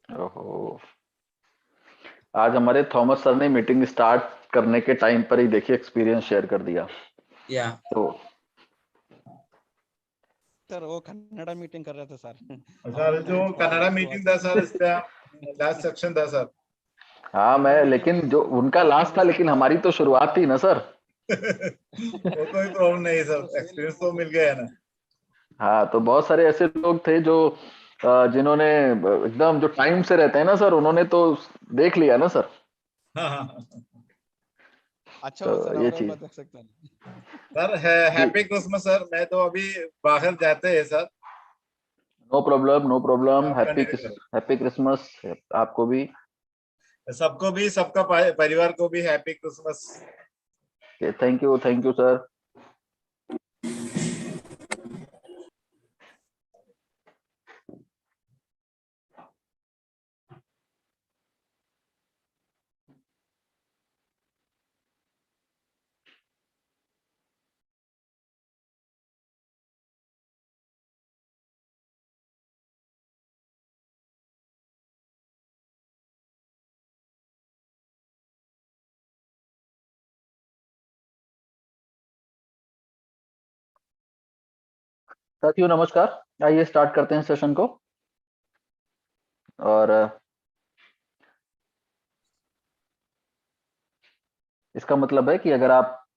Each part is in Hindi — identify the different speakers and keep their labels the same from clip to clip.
Speaker 1: ओहो, आज हमारे थॉमस सर ने मीटिंग स्टार्ट करने के टाइम पर ही देखिए एक्सपीरियंस शेयर कर दिया।
Speaker 2: या
Speaker 1: तो
Speaker 3: सर वो कन्नड़ मीटिंग कर रहे थे सर।
Speaker 4: सर जो कन्नड़ा मीटिंग था सर, इसका लास्ट सेक्शन था सर।
Speaker 1: हाँ मैं, लेकिन जो उनका लास्ट था, लेकिन हमारी तो शुरुआत थी ना सर।
Speaker 4: वो कोई प्रॉब्लम नहीं सर, एक्सपीरियंस तो मिल गया है ना।
Speaker 1: हाँ, तो बहुत सारे ऐसे लोग थे जो जिन्होंने एकदम जो टाइम से रहते हैं ना सर, उन्होंने तो देख लिया ना सर।
Speaker 4: हाँ हाँ
Speaker 3: अच्छा
Speaker 1: तो
Speaker 3: हो सर,
Speaker 1: ये
Speaker 3: और
Speaker 1: चीज
Speaker 3: बता सकते हैं।
Speaker 4: सर,
Speaker 1: जी,
Speaker 4: हैप्पी क्रिसमस सर। मैं तो अभी बाहर जाते हैं sir.
Speaker 1: No problem no problem.
Speaker 4: आप
Speaker 1: हैप्पी
Speaker 4: कंटिन्यू करें।
Speaker 1: हैप्पी क्रिसमस आपको भी।
Speaker 4: सबको भी, सबका परिवार को भी happy Christmas.
Speaker 1: Thank you sir. साथियों नमस्कार, आइए स्टार्ट करते हैं सेशन को। और इसका मतलब है कि अगर आप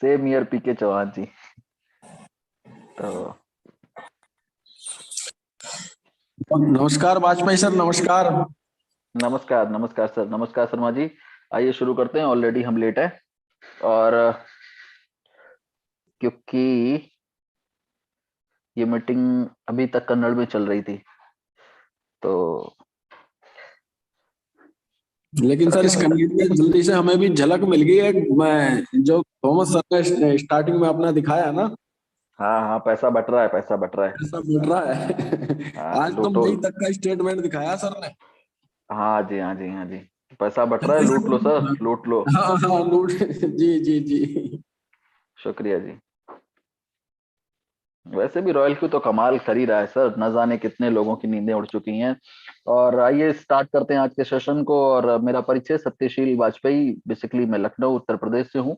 Speaker 1: सेम ईयर पीके चौहान जी। तो
Speaker 5: नमस्कार वाजपेयी सर, नमस्कार।
Speaker 1: नमस्कार नमस्कार सर, नमस्कार शर्मा जी। आइए शुरू करते हैं, ऑलरेडी हम लेट है। और क्योंकि ये मीटिंग अभी तक कन्नड़ में चल रही थी, तो
Speaker 5: लेकिन सर इस
Speaker 1: साथियों
Speaker 5: कंडीशन में जल्दी से हमें भी झलक मिल गई है। मैं जो थॉमस सर ने स्टार्टिंग में अपना दिखाया ना,
Speaker 1: हाँ हाँ, पैसा बट रहा है, पैसा बट रहा है।
Speaker 5: ऐसा बढ़ रहा है।
Speaker 1: हाँ
Speaker 5: आज तो
Speaker 1: लूटो।
Speaker 5: मई तक का स्टेटमेंट दिखाया सर ने।
Speaker 1: हाँ जी, हाँ जी, हाँ जी। पैसा बट रहा है, लूट लो सर, लूट लो।
Speaker 5: हाँ हाँ, लूट। जी जी जी।
Speaker 1: शुक्रिया जी। वैसे भी रॉयल क्यू तो कमाल कर ही रहा है सर, न जाने कितने लोगों की नींदें उड़ चुकी हैं। और आइए स्टार्ट करते हैं आज के सेशन को। और मेरा परिचय सत्यशील वाजपेयी, बेसिकली मैं लखनऊ उत्तर प्रदेश से हूँ।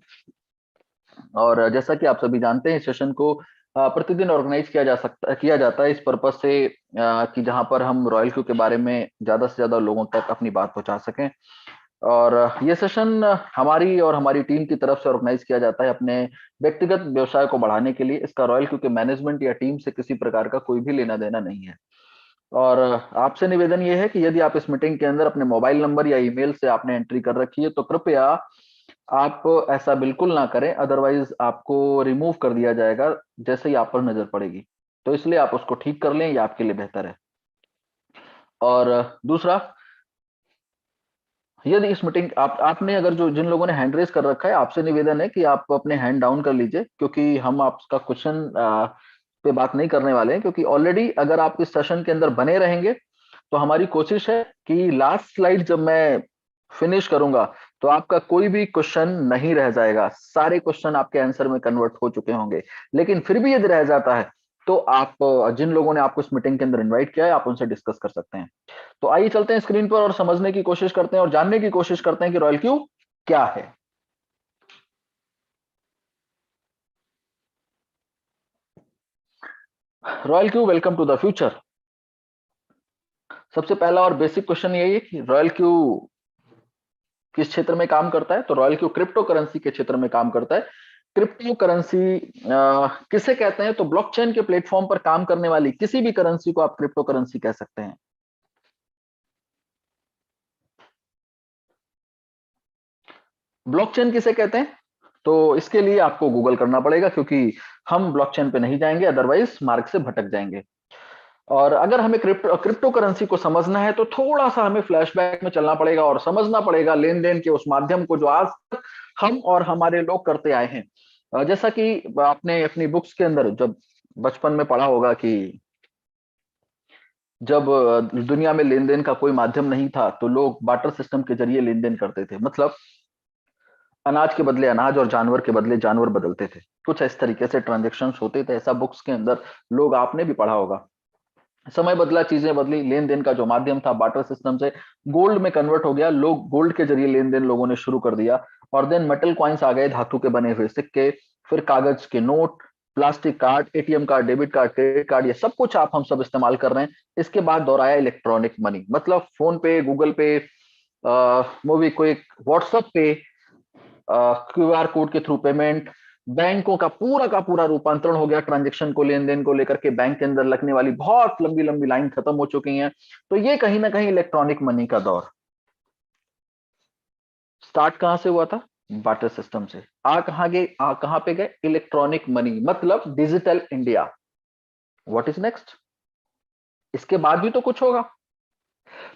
Speaker 1: और जैसा कि आप सभी जानते हैं, सेशन को प्रतिदिन ऑर्गेनाइज किया जाता है इस पर्पज से कि जहां पर हम रॉयल क्यू के बारे में ज्यादा से ज्यादा लोगों तक अपनी बात पहुंचा सकें। और ये सेशन हमारी और हमारी टीम की तरफ से ऑर्गेनाइज किया जाता है अपने व्यक्तिगत व्यवसाय को बढ़ाने के लिए। इसका रॉयल क्यू के मैनेजमेंट या टीम से किसी प्रकार का कोई भी लेना देना नहीं है। और आपसे निवेदन ये है कि यदि आप इस मीटिंग के अंदर अपने मोबाइल नंबर या ईमेल से आपने एंट्री कर रखी है, तो कृपया आप ऐसा बिल्कुल ना करें, अदरवाइज आपको रिमूव कर दिया जाएगा जैसे ही आप पर नजर पड़ेगी। तो इसलिए आप उसको ठीक कर लें, ये आपके लिए बेहतर है। और दूसरा, यदि इस मीटिंग आपने अगर जो जिन लोगों ने हैंड रेस कर रखा है, आपसे निवेदन है कि आप अपने हैंड डाउन कर लीजिए, क्योंकि हम आपका क्वेश्चन पे बात नहीं करने वाले हैं। क्योंकि ऑलरेडी अगर आप इस सेशन के अंदर बने रहेंगे, तो हमारी कोशिश है कि लास्ट स्लाइड जब मैं फिनिश करूंगा, तो आपका कोई भी क्वेश्चन नहीं रह जाएगा, सारे क्वेश्चन आपके आंसर में कन्वर्ट हो चुके होंगे। लेकिन फिर भी यदि रह जाता है, तो आप जिन लोगों ने आपको इस मीटिंग के अंदर इनवाइट किया है, आप उनसे डिस्कस कर सकते हैं। तो आइए चलते हैं स्क्रीन पर और समझने की कोशिश करते हैं और जानने की कोशिश करते हैं कि रॉयल क्यू क्या है। Royal Q, welcome to the future. सबसे पहला और बेसिक क्वेश्चन यही है कि रॉयल क्यू किस क्षेत्र में काम करता है। तो रॉयल क्यू क्रिप्टो करेंसी के क्षेत्र में काम करता है। क्रिप्टो करेंसी किसे कहते हैं? तो ब्लॉकचेन के प्लेटफॉर्म पर काम करने वाली किसी भी करेंसी को आप क्रिप्टो करेंसी कह सकते हैं। ब्लॉकचेन किसे कहते हैं? तो इसके लिए आपको गूगल करना पड़ेगा, क्योंकि हम ब्लॉकचेन पे नहीं जाएंगे, अदरवाइज मार्ग से भटक जाएंगे। और अगर हमें क्रिप्टो करेंसी को समझना है, तो थोड़ा सा हमें फ्लैशबैक में चलना पड़ेगा और समझना पड़ेगा लेन देन के उस माध्यम को जो आज तक हम और हमारे लोग करते आए हैं। जैसा कि आपने अपनी बुक्स के अंदर जब बचपन में पढ़ा होगा कि जब दुनिया में लेन देन का कोई माध्यम नहीं था, तो लोग बार्टर सिस्टम के जरिए लेन देन करते थे। मतलब अनाज के बदले अनाज और जानवर के बदले जानवर बदलते थे। कुछ इस तरीके से ट्रांजेक्शन होते थे, ऐसा बुक्स के अंदर लोग, आपने भी पढ़ा होगा। समय बदला, चीजें बदली, लेन देन का जो माध्यम था बार्टर सिस्टम से गोल्ड में कन्वर्ट हो गया। लोग गोल्ड के जरिए लेन देन लोगों ने शुरू कर दिया। और देन मेटल कॉइन्स आ गए, धातु के बने हुए सिक्के, फिर कागज के note, plastic card, ATM card, debit card, credit card, ये सब कुछ आप हम सब इस्तेमाल कर रहे हैं। इसके बाद दौर आया इलेक्ट्रॉनिक मनी, मतलब फोन पे, गूगल पे, मूवी क्विक, व्हाट्सएप पे, क्यूआर कोड के थ्रू पेमेंट। बैंकों का पूरा रूपांतरण हो गया ट्रांजेक्शन को, लेन देन को लेकर के। बैंक के अंदर लगने वाली बहुत लंबी लंबी लाइन खत्म हो चुकी हैं। तो ये कहीं ना कहीं इलेक्ट्रॉनिक मनी का दौर स्टार्ट कहां से हुआ था? बार्टर सिस्टम से। कहां पे गए? इलेक्ट्रॉनिक मनी, मतलब digital India. What is next? इसके बाद भी तो कुछ होगा।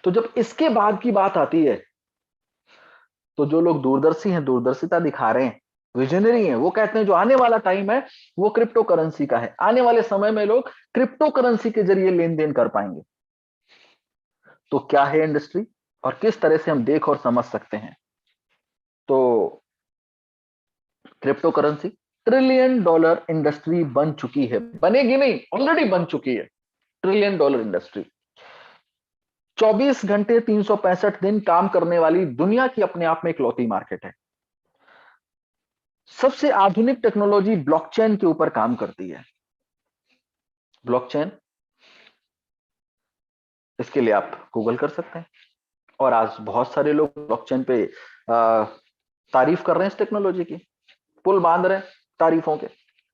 Speaker 1: तो जब इसके बाद की बात आती है, तो जो लोग दूरदर्शी हैं, दूरदर्शिता दिखा रहे हैं, विजनरी हैं, वो कहते हैं जो आने वाला टाइम है वो क्रिप्टो करेंसी का है। आने वाले समय में लोग क्रिप्टो करेंसी के जरिए लेन देन कर पाएंगे। तो क्या है इंडस्ट्री और किस तरह से हम देख और समझ सकते हैं? तो crypto currency trillion dollar industry बन चुकी है, बनेगी नहीं, ऑलरेडी बन चुकी है। ट्रिलियन डॉलर इंडस्ट्री, 24 घंटे 365 दिन काम करने वाली दुनिया की अपने आप में इकलौती मार्केट है। सबसे आधुनिक टेक्नोलॉजी ब्लॉकचेन के ऊपर काम करती है। ब्लॉकचेन, इसके लिए आप गूगल कर सकते हैं। और आज बहुत सारे लोग ब्लॉकचेन पे तारीफ कर रहे हैं इस टेक्नोलॉजी की, पुल बांध रहे हैं तारीफों के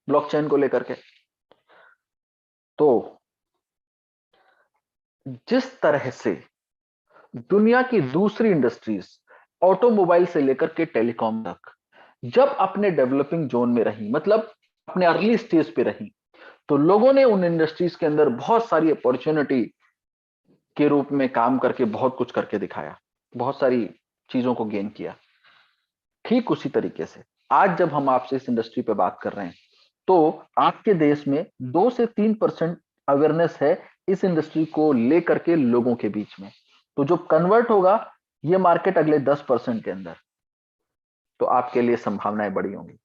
Speaker 1: ब्लॉकचेन को लेकर के। तो जिस तरह से दुनिया की दूसरी इंडस्ट्रीज, ऑटोमोबाइल से लेकर के टेलीकॉम तक, जब अपने डेवलपिंग जोन में रही, मतलब अपने अर्ली स्टेज पे रही, तो लोगों ने उन इंडस्ट्रीज के अंदर बहुत सारी अपॉर्चुनिटी के रूप में काम करके बहुत कुछ करके दिखाया, बहुत सारी चीजों को गेन किया। ठीक उसी तरीके से आज जब हम आपसे इस इंडस्ट्री पे बात कर रहे हैं, तो आपके देश में 2 से 3% अवेयरनेस है इस इंडस्ट्री को लेकर के लोगों के बीच में। तो जो कन्वर्ट होगा ये मार्केट अगले 10% के अंदर, तो आपके लिए संभावनाएं बड़ी होंगी।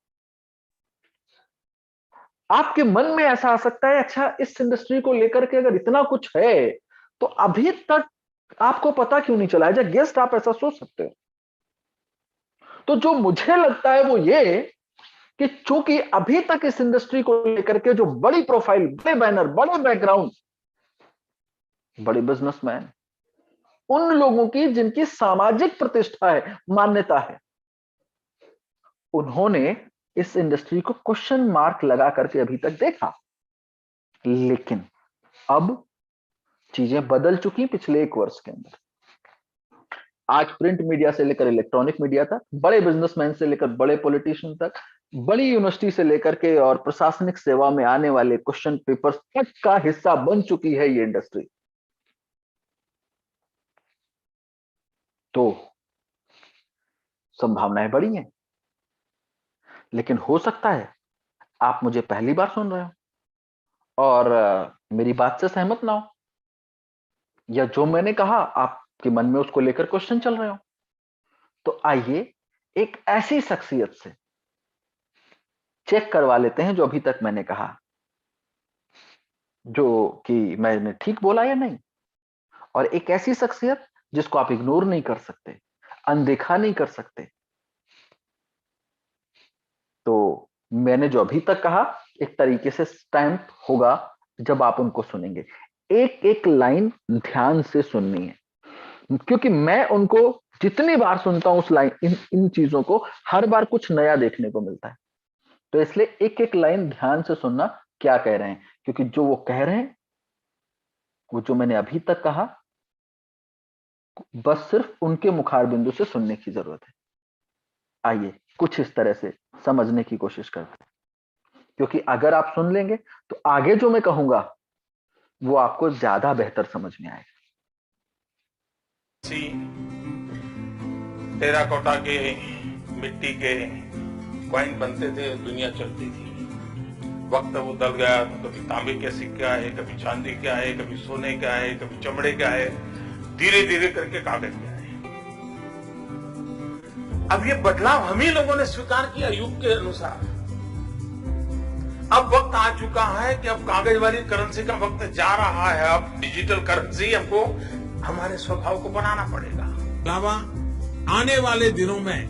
Speaker 1: आपके मन में ऐसा आ सकता है, अच्छा इस इंडस्ट्री को लेकर के अगर इतना कुछ है तो अभी तक आपको पता क्यों नहीं चला? एज ए गेस्ट आप ऐसा सोच सकते हो। तो जो मुझे लगता है वो ये कि चूंकि अभी तक इस इंडस्ट्री को लेकर के जो बड़ी प्रोफाइल, बड़े बैनर, बड़े बैकग्राउंड, बड़े बिजनेसमैन, उन लोगों की जिनकी सामाजिक प्रतिष्ठा है, मान्यता है, उन्होंने इस इंडस्ट्री को क्वेश्चन मार्क लगा करके अभी तक देखा। लेकिन अब चीजें बदल चुकी पिछले 1 वर्ष के अंदर। आज प्रिंट मीडिया से लेकर इलेक्ट्रॉनिक मीडिया तक, बड़े बिजनेसमैन से लेकर बड़े पॉलिटिशियन तक, बड़ी यूनिवर्सिटी से लेकर के और प्रशासनिक सेवा में आने वाले क्वेश्चन पेपर्स तक का हिस्सा बन चुकी है ये इंडस्ट्री। तो संभावनाएं बड़ी हैं, लेकिन हो सकता है आप मुझे पहली बार सुन रहे हो और मेरी बात से सहमत ना हो, या जो मैंने कहा आपके मन में उसको लेकर क्वेश्चन चल रहे हो। तो आइए एक ऐसी शख्सियत से चेक करवा लेते हैं जो अभी तक मैंने कहा, जो कि मैंने ठीक बोला या नहीं। और एक ऐसी शख्सियत जिसको आप इग्नोर नहीं कर सकते, अनदेखा नहीं कर सकते। तो मैंने जो अभी तक कहा एक तरीके से स्टैंप होगा जब आप उनको सुनेंगे। एक एक लाइन ध्यान से सुननी है, क्योंकि मैं उनको जितनी बार सुनता हूं उस लाइन, इन चीजों को हर बार कुछ नया देखने को मिलता है। तो इसलिए एक एक लाइन ध्यान से सुनना क्या कह रहे हैं, क्योंकि जो वो कह रहे हैं, वो जो मैंने अभी तक कहा, बस सिर्फ उनके मुखार बिंदु से सुनने की जरूरत है। आइए कुछ इस तरह से समझने की कोशिश करते हैं, क्योंकि अगर आप सुन लेंगे तो आगे जो मैं कहूंगा वो आपको ज्यादा बेहतर समझ में आएगा।
Speaker 2: टेराकोटा के, मिट्टी के कॉइन बनते थे, दुनिया चलती थी। वक्त वो बदल गया, तो कभी तांबे के सिक्के आए, कभी चांदी के आए, कभी सोने के आए, कभी चमड़े के आए, धीरे धीरे करके कागज के आए। अब ये बदलाव हम ही लोगों ने स्वीकार किया युग के अनुसार। अब वक्त आ चुका है कि अब कागज वाली करेंसी का वक्त जा रहा है, अब डिजिटल करेंसी हमको हमारे स्वभाव को बनाना पड़ेगा।
Speaker 6: अलावा आने वाले दिनों में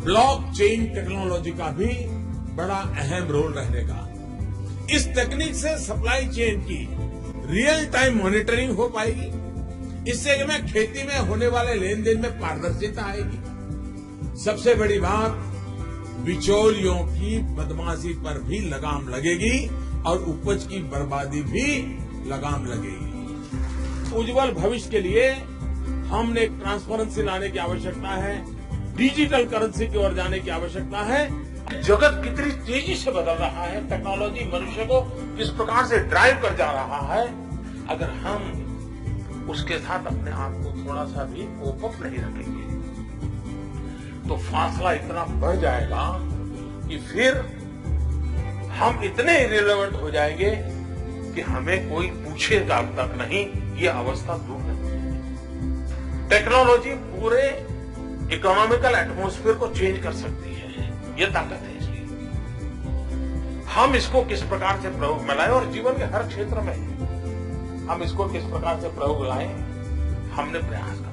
Speaker 6: ब्लॉकचेन टेक्नोलॉजी का भी बड़ा अहम रोल रहेगा। इस तकनीक से सप्लाई चेन की रियल टाइम मॉनिटरिंग हो पाएगी। इससे में खेती में होने वाले लेन देन में पारदर्शिता आएगी। सबसे बड़ी बात, बिचौलियों की बदमाशी पर भी लगाम लगेगी और उपज की बर्बादी भी लगाम लगेगी। उज्जवल भविष्य के लिए हमने ट्रांसपेरेंसी लाने की आवश्यकता है, डिजिटल करेंसी की ओर जाने की आवश्यकता है।
Speaker 2: जगत कितनी तेजी से बदल रहा है, टेक्नोलॉजी मनुष्य को किस प्रकार से ड्राइव कर जा रहा है, अगर हम उसके साथ अपने आप को थोड़ा सा भी कोप अप नहीं रखेंगे तो फासला इतना बढ़ जाएगा कि फिर हम इतने इरेलेवेंट हो जाएंगे कि हमें कोई पूछेगा तक नहीं। ये अवस्था दूर नहीं। टेक्नोलॉजी पूरे इकोनॉमिकल एटमॉस्फेयर को चेंज कर सकती है, ये ताकत है इसकी। हम इसको किस प्रकार से प्रयोग में लाएं और जीवन के हर क्षेत्र में हम इसको किस प्रकार से प्रयोग लाएं, हमने प्रयास करना है।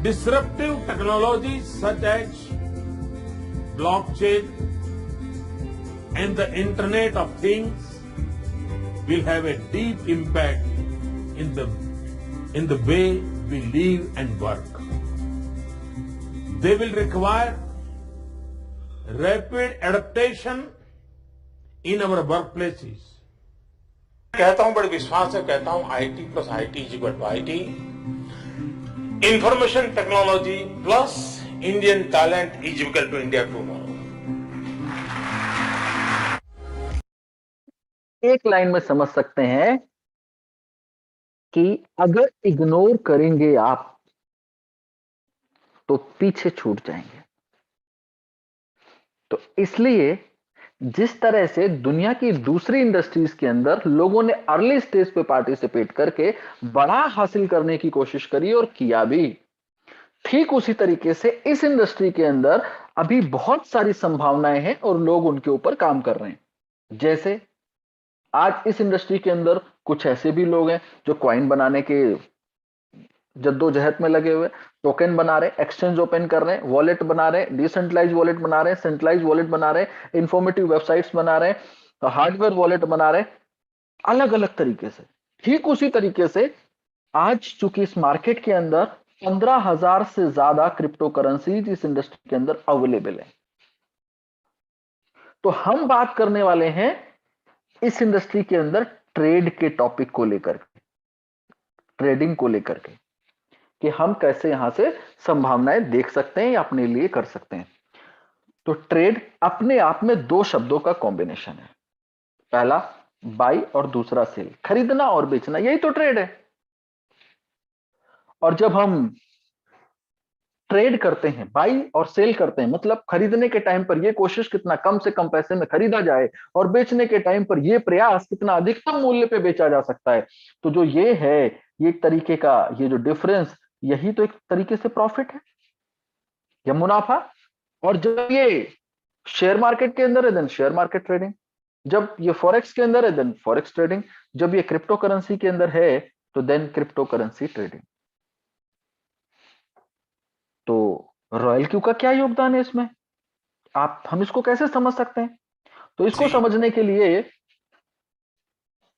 Speaker 6: Disruptive technologies such as blockchain and the Internet of Things will have a deep impact in the way we live and work. They will require rapid adaptation in our workplaces.
Speaker 2: कहता हूं, बड़े विश्वास से कहता हूं, IT plus IT is equal to IT. Information technology plus Indian talent is equal to India tomorrow.
Speaker 1: एक लाइन में समझ सकते हैं कि अगर इग्नोर करेंगे आप तो पीछे छूट जाएंगे। तो इसलिए जिस तरह से दुनिया की दूसरी इंडस्ट्रीज के अंदर लोगों ने अर्ली स्टेज पे पार्टिसिपेट करके बड़ा हासिल करने की कोशिश करी और किया भी, ठीक उसी तरीके से इस इंडस्ट्री के अंदर अभी बहुत सारी संभावनाएं हैं और लोग उनके ऊपर काम कर रहे हैं। जैसे आज इस इंडस्ट्री के अंदर कुछ ऐसे भी लोग हैं जो कॉइन बनाने के जद्दोजहद में लगे हुए, टोकन बना रहे, एक्सचेंज ओपन कर रहे हैं, वॉलेट बना रहे, डिसेंट्रलाइज वॉलेट बना रहे, सेंट्रलाइज वॉलेट बना रहे, इंफॉर्मेटिव वेबसाइट्स बना रहे, हार्डवेयर वॉलेट बना रहे, अलग अलग तरीके से। ठीक उसी तरीके से आज चूंकि इस मार्केट के अंदर 15,000 से ज्यादा क्रिप्टो करेंसीज इस इंडस्ट्री के अंदर अवेलेबल है, तो हम बात करने वाले हैं इस इंडस्ट्री के अंदर ट्रेड के टॉपिक को लेकर के, ट्रेडिंग को लेकर के, कि हम कैसे यहां से संभावनाएं देख सकते हैं या अपने लिए कर सकते हैं। तो ट्रेड अपने आप में दो शब्दों का कॉम्बिनेशन है, पहला बाई और दूसरा सेल, खरीदना और बेचना, यही तो ट्रेड है। और जब हम ट्रेड करते हैं, बाई और सेल करते हैं, मतलब खरीदने के टाइम पर यह कोशिश कितना कम से कम पैसे में खरीदा जाए और बेचने के टाइम पर यह प्रयास कितना अधिकतम मूल्य पे बेचा जा सकता है। तो जो ये है, ये एक तरीके का ये जो डिफरेंस, यही तो एक तरीके से प्रॉफिट है या मुनाफा। और जब ये शेयर मार्केट के अंदर है देन शेयर मार्केट ट्रेडिंग, जब ये फॉरेक्स के अंदर है देन फॉरेक्स ट्रेडिंग, जब ये क्रिप्टो करेंसी के अंदर है तो देन क्रिप्टो करेंसी ट्रेडिंग। तो रॉयल क्यू का क्या योगदान है इसमें, हम इसको कैसे समझ सकते हैं? तो इसको समझने के लिए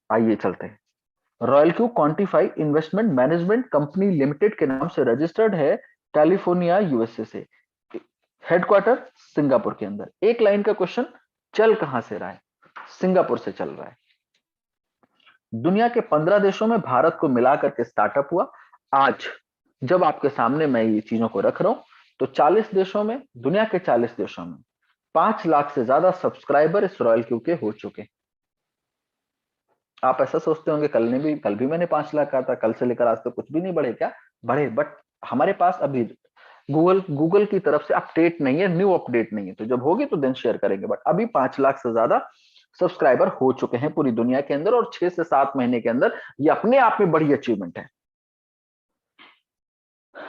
Speaker 1: आइए चलते हैं। Royal Q quantify investment management company limited के नाम से रजिस्टर्ड है, कैलिफोर्निया यूएसए से, हेडक्वार्टर सिंगापुर के अंदर। एक लाइन का क्वेश्चन, चल कहां से रहा है? सिंगापुर से चल रहा है। दुनिया के 15 देशों में भारत को मिलाकर के स्टार्टअप हुआ। आज जब आपके सामने मैं ये चीजों को रख रहा हूं तो 40 देशों में, दुनिया के 40 देशों में 5 लाख से ज्यादा सब्सक्राइबर इस रॉयल क्यू के हो चुके हैं। आप ऐसा सोचते होंगे कल भी मैंने 5 लाख कहा था, कल से लेकर आज तो कुछ भी नहीं बढ़े क्या? बढ़े, बट हमारे पास अभी गूगल की तरफ से अपडेट नहीं है, न्यू अपडेट नहीं है, तो जब होगी तो देन शेयर करेंगे। बट अभी 5 लाख से ज्यादा सब्सक्राइबर हो चुके हैं पूरी दुनिया के अंदर, और 6 से 7 महीने के अंदर ये अपने आप में बड़ी अचीवमेंट है।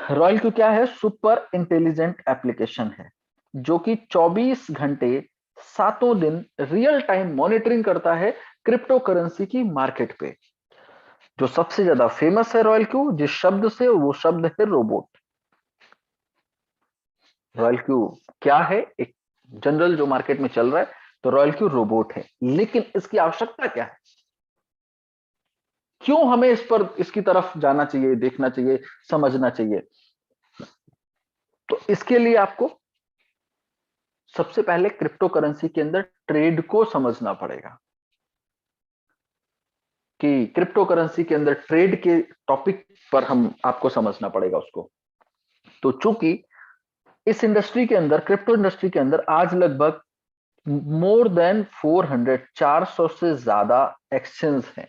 Speaker 1: रॉयल क्यू क्या है? सुपर इंटेलिजेंट एप्लीकेशन है जो कि 24 घंटे 7 दिन रियल टाइम मॉनिटरिंग करता है क्रिप्टो करेंसी की मार्केट पे। जो सबसे ज्यादा फेमस है रॉयल क्यू, जिस शब्द से, वो शब्द है रोबोट। रॉयल क्यू क्या है? एक जनरल जो मार्केट में चल रहा है, तो रॉयल क्यू रोबोट है। लेकिन इसकी आवश्यकता क्या है? क्यों हमें इस पर, इसकी तरफ जाना चाहिए, देखना चाहिए, समझना चाहिए? तो इसके लिए आपको सबसे पहले क्रिप्टो करेंसी के अंदर ट्रेड को समझना पड़ेगा कि क्रिप्टो करेंसी के अंदर ट्रेड के टॉपिक पर हम आपको समझना पड़ेगा उसको। तो चूंकि इस इंडस्ट्री के अंदर, क्रिप्टो इंडस्ट्री के अंदर आज लगभग मोर देन 400 से ज्यादा एक्सचेंज हैं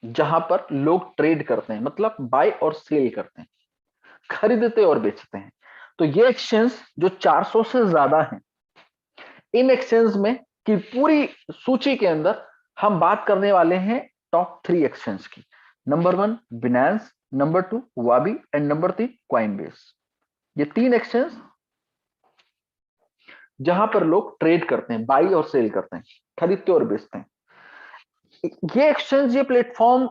Speaker 1: जहां पर लोग ट्रेड करते हैं, मतलब बाय और सेल करते हैं, खरीदते और बेचते हैं। तो ये एक्सचेंज जो 400 से ज्यादा हैं, इन एक्सचेंज में की पूरी सूची के अंदर हम बात करने वाले हैं टॉप 3 एक्सचेंज की। Number 1 Binance, number 2 वाबी and number 3 Coinbase. ये 3 एक्सचेंज जहां पर लोग ट्रेड करते हैं, बाई और सेल करते हैं, खरीदते और बेचते हैं। ये एक्सचेंज, ये प्लेटफॉर्म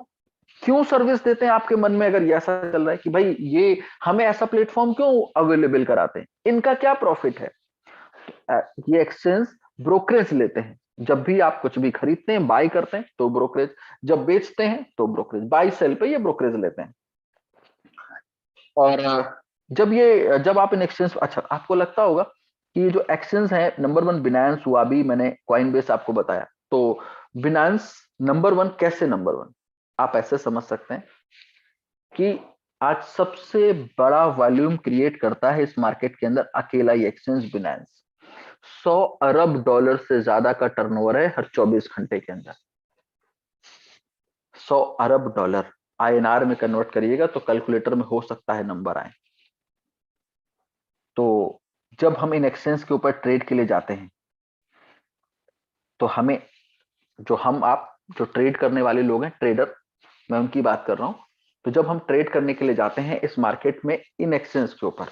Speaker 1: क्यों सर्विस देते हैं? आपके मन में अगर ये ऐसा चल रहा है कि भाई ये हमें ऐसा प्लेटफॉर्म क्यों अवेलेबल कराते हैं, इनका क्या प्रॉफिट है? ये एक्सचेंज ब्रोकरेज लेते हैं। जब भी आप कुछ भी खरीदते हैं, बाय करते हैं, तो ब्रोकरेज, जब बेचते हैं तो ब्रोकरेज, बाय सेल पे ये ब्रोकरेज लेते हैं। और जब आप इन एक्सचेंज, अच्छा आपको लगता होगा कि जो एक्सचेंज है, नंबर 1 बिनांस, वाबी, मैंने कॉइनबेस आपको बताया। तो बिनांस नंबर 1 कैसे नंबर 1? आप ऐसे समझ सकते हैं कि आज सबसे बड़ा वॉल्यूम क्रिएट करता है इस मार्केट के अंदर अकेला ही एक्सचेंज बिनांस। 100 अरब डॉलर से ज्यादा का टर्नओवर है हर 24 घंटे के अंदर। 100 अरब डॉलर INR में कन्वर्ट करिएगा तो कैलकुलेटर में हो सकता है नंबर आए। तो जब हम इन एक्सचेंज के ऊपर ट्रेड के लिए जाते हैं, तो हमें, जो ट्रेड करने वाले लोग हैं, ट्रेडर, मैं उनकी बात कर रहा हूं। तो जब हम ट्रेड करने के लिए जाते हैं इस मार्केट में, इन एक्सचेंज के ऊपर,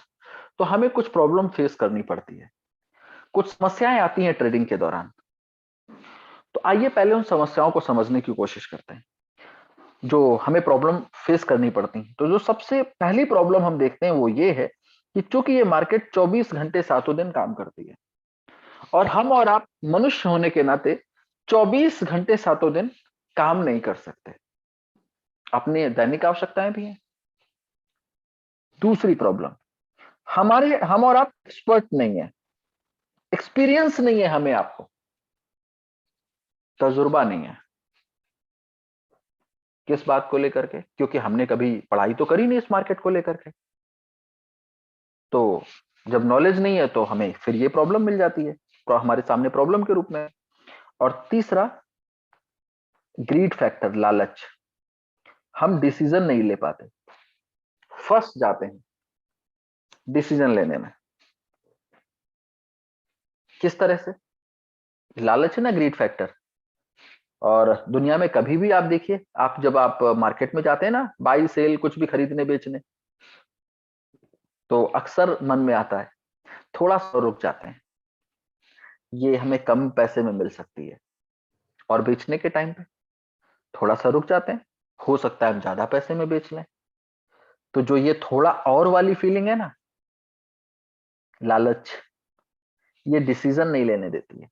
Speaker 1: तो हमें कुछ प्रॉब्लम फेस करनी पड़ती है, कुछ समस्याएं आती हैं ट्रेडिंग के दौरान। तो आइए पहले उन समस्याओं को समझने की कोशिश करते हैं जो हमें प्रॉब्लम फेस करनी पड़ती है। तो जो सबसे पहली प्रॉब्लम हम देखते हैं वो ये है कि चूंकि ये मार्केट 24 घंटे 7 दिन काम करती है, और हम और आप मनुष्य होने के नाते 24 घंटे 7 दिन काम नहीं कर सकते, अपनी दैनिक आवश्यकताएं भी हैं। दूसरी प्रॉब्लम, हम और आप एक्सपर्ट नहीं है, एक्सपीरियंस नहीं है, हमें आपको तजुर्बा नहीं है। किस बात को लेकर के? क्योंकि हमने कभी पढ़ाई तो करी नहीं इस मार्केट को लेकर के। तो जब नॉलेज नहीं है तो हमें फिर ये प्रॉब्लम मिल जाती है, तो हमारे सामने प्रॉब्लम के रूप में। और तीसरा, ग्रीड फैक्टर, लालच। हम डिसीजन नहीं ले पाते, फंस जाते हैं डिसीजन लेने में। किस तरह से? लालच है ना, ग्रीड फैक्टर। और दुनिया में कभी भी आप देखिए, जब आप मार्केट में जाते हैं ना, बाई सेल, कुछ भी खरीदने बेचने, तो अक्सर मन में आता है थोड़ा सा रुक जाते हैं, ये हमें कम पैसे में मिल सकती है। और बेचने के टाइम पे थोड़ा सा रुक जाते हैं, हो सकता है हम ज्यादा पैसे में बेच लें। तो जो ये थोड़ा और वाली फीलिंग है ना, लालच, ये डिसीजन नहीं लेने देती है।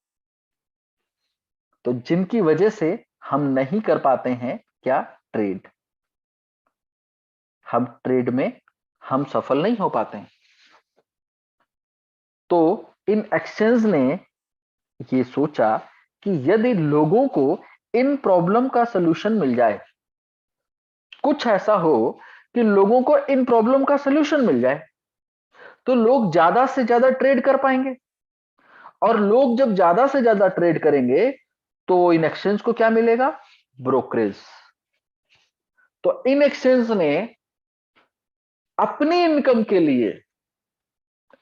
Speaker 1: तो जिनकी वजह से हम नहीं कर पाते हैं क्या? ट्रेड। हम ट्रेड में हम सफल नहीं हो पाते हैं। तो इन एक्सचेंज ने ये सोचा कि यदि लोगों को इन प्रॉब्लम का सलूशन मिल जाए, कुछ ऐसा हो कि लोगों को इन प्रॉब्लम का सलूशन मिल जाए, तो लोग ज्यादा से ज्यादा ट्रेड कर पाएंगे। और लोग जब ज्यादा से ज्यादा ट्रेड करेंगे तो इन एक्सचेंज को क्या मिलेगा? ब्रोकरेज। तो इन एक्सचेंज ने अपनी इनकम के लिए,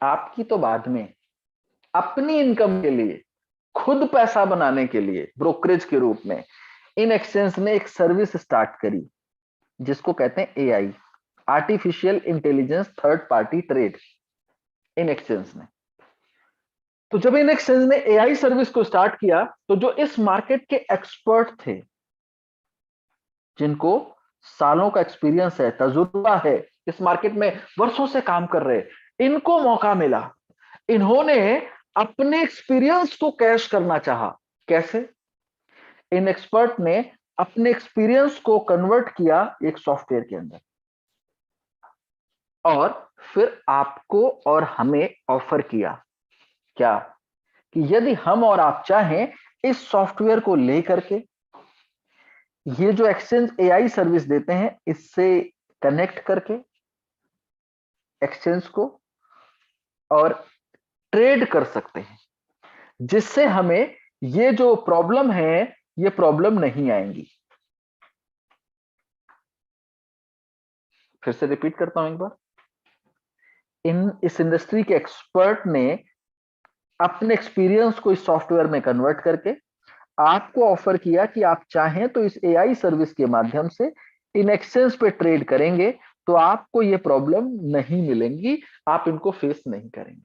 Speaker 1: आपकी तो बाद में, अपनी इनकम के लिए, खुद पैसा बनाने के लिए, ब्रोकरेज के रूप में इन एक्सचेंज ने एक सर्विस स्टार्ट करी जिसको कहते हैं AI, artificial intelligence third party trade in exchange ने। तो जब इन एक्सचेंज ने एआई सर्विस को स्टार्ट किया तो जो इस मार्केट के एक्सपर्ट थे, जिनको सालों का एक्सपीरियंस है, तजुर्बा है, इस मार्केट में वर्षों से काम कर रहे, इनको मौका मिला। इन्होंने अपने एक्सपीरियंस को कैश करना चाहा। कैसे? इन एक्सपर्ट ने अपने एक्सपीरियंस को कन्वर्ट किया एक सॉफ्टवेयर के अंदर और फिर आपको और हमें ऑफर किया क्या कि यदि हम और आप चाहें इस सॉफ्टवेयर को लेकर के ये जो एक्सचेंज एआई सर्विस देते हैं इससे कनेक्ट करके एक्सचेंज को और ट्रेड कर सकते हैं, जिससे हमें ये जो प्रॉब्लम है ये प्रॉब्लम नहीं आएंगी। फिर से रिपीट करता हूं एक बार। इस इंडस्ट्री के एक्सपर्ट ने अपने एक्सपीरियंस को इस सॉफ्टवेयर में कन्वर्ट करके आपको ऑफर किया कि आप चाहें तो इस एआई सर्विस के माध्यम से इन एक्सचेंज पे ट्रेड करेंगे तो आपको ये प्रॉब्लम नहीं मिलेंगी, आप इनको फेस नहीं करेंगे।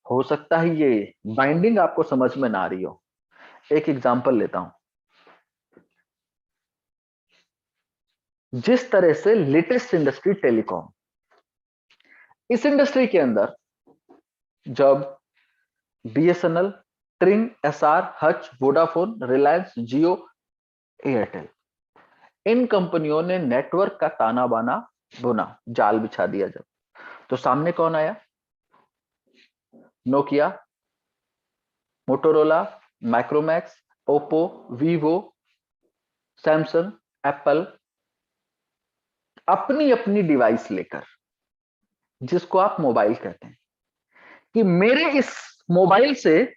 Speaker 1: हो सकता है ये बाइंडिंग आपको समझ में ना आ रही हो। एक एग्जांपल लेता हूं। जिस तरह से लेटेस्ट इंडस्ट्री टेलीकॉम, इस इंडस्ट्री के अंदर जब BSNL, Tring, Essar, Hutch, Vodafone, Reliance, Jio, Airtel, इन कंपनियों ने नेटवर्क का ताना बाना बुना, जाल बिछा दिया, जब तो सामने कौन आया? Nokia, Motorola, Micromax, Oppo, Vivo, Samsung, Apple, अपनी अपनी डिवाइस लेकर, जिसको आप मोबाइल कहते हैं, कि मेरे इस मोबाइल से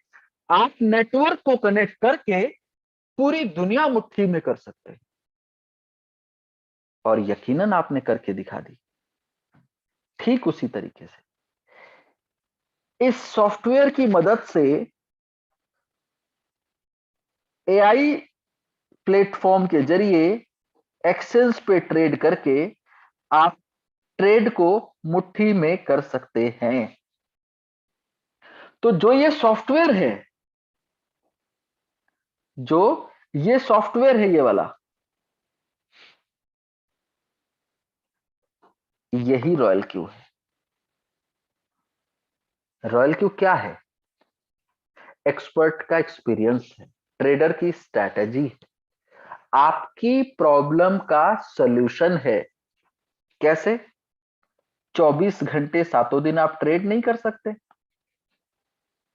Speaker 1: आप नेटवर्क को कनेक्ट करके पूरी दुनिया मुट्ठी में कर सकते हैं। और यकीनन आपने करके दिखा दी। ठीक उसी तरीके से इस सॉफ्टवेयर की मदद से एआई प्लेटफॉर्म के जरिए एक्सचेंज पे ट्रेड करके आप ट्रेड को मुट्ठी में कर सकते हैं। तो जो ये सॉफ्टवेयर है, ये वाला, यही रॉयल क्यू है। रॉयल क्यू क्या है? एक्सपर्ट का एक्सपीरियंस है, ट्रेडर की स्ट्रैटेजी है, आपकी प्रॉब्लम का सॉल्यूशन है। कैसे? 24 घंटे 7 दिन आप ट्रेड नहीं कर सकते,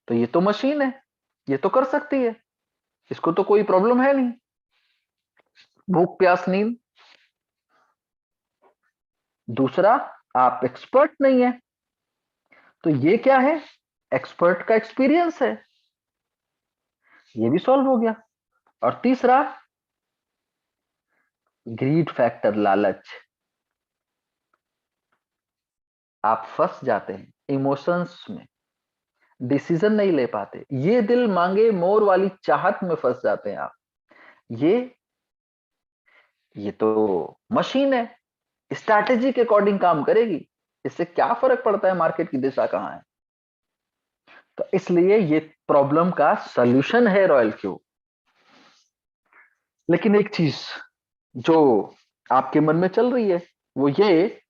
Speaker 1: तो ये तो मशीन है, ये तो कर सकती है, इसको तो कोई प्रॉब्लम है नहीं। भूख प्यास नींद। दूसरा, आप एक्सपर्ट नहीं है, तो ये क्या है? एक्सपर्ट का एक्सपीरियंस है, ये भी सॉल्व हो गया। और तीसरा, ग्रीड फैक्टर, लालच। आप फंस जाते हैं इमोशंस में, डिसीजन नहीं ले पाते, ये दिल मांगे मोर वाली चाहत में फंस जाते हैं आप। ये तो मशीन है, स्ट्रैटेजी के अकॉर्डिंग काम करेगी, इससे क्या फर्क पड़ता है मार्केट की दिशा कहां है। तो इसलिए ये प्रॉब्लम का सॉल्यूशन है रॉयल क्यू। लेकिन एक चीज जो आपके मन में चल रही है वो ये,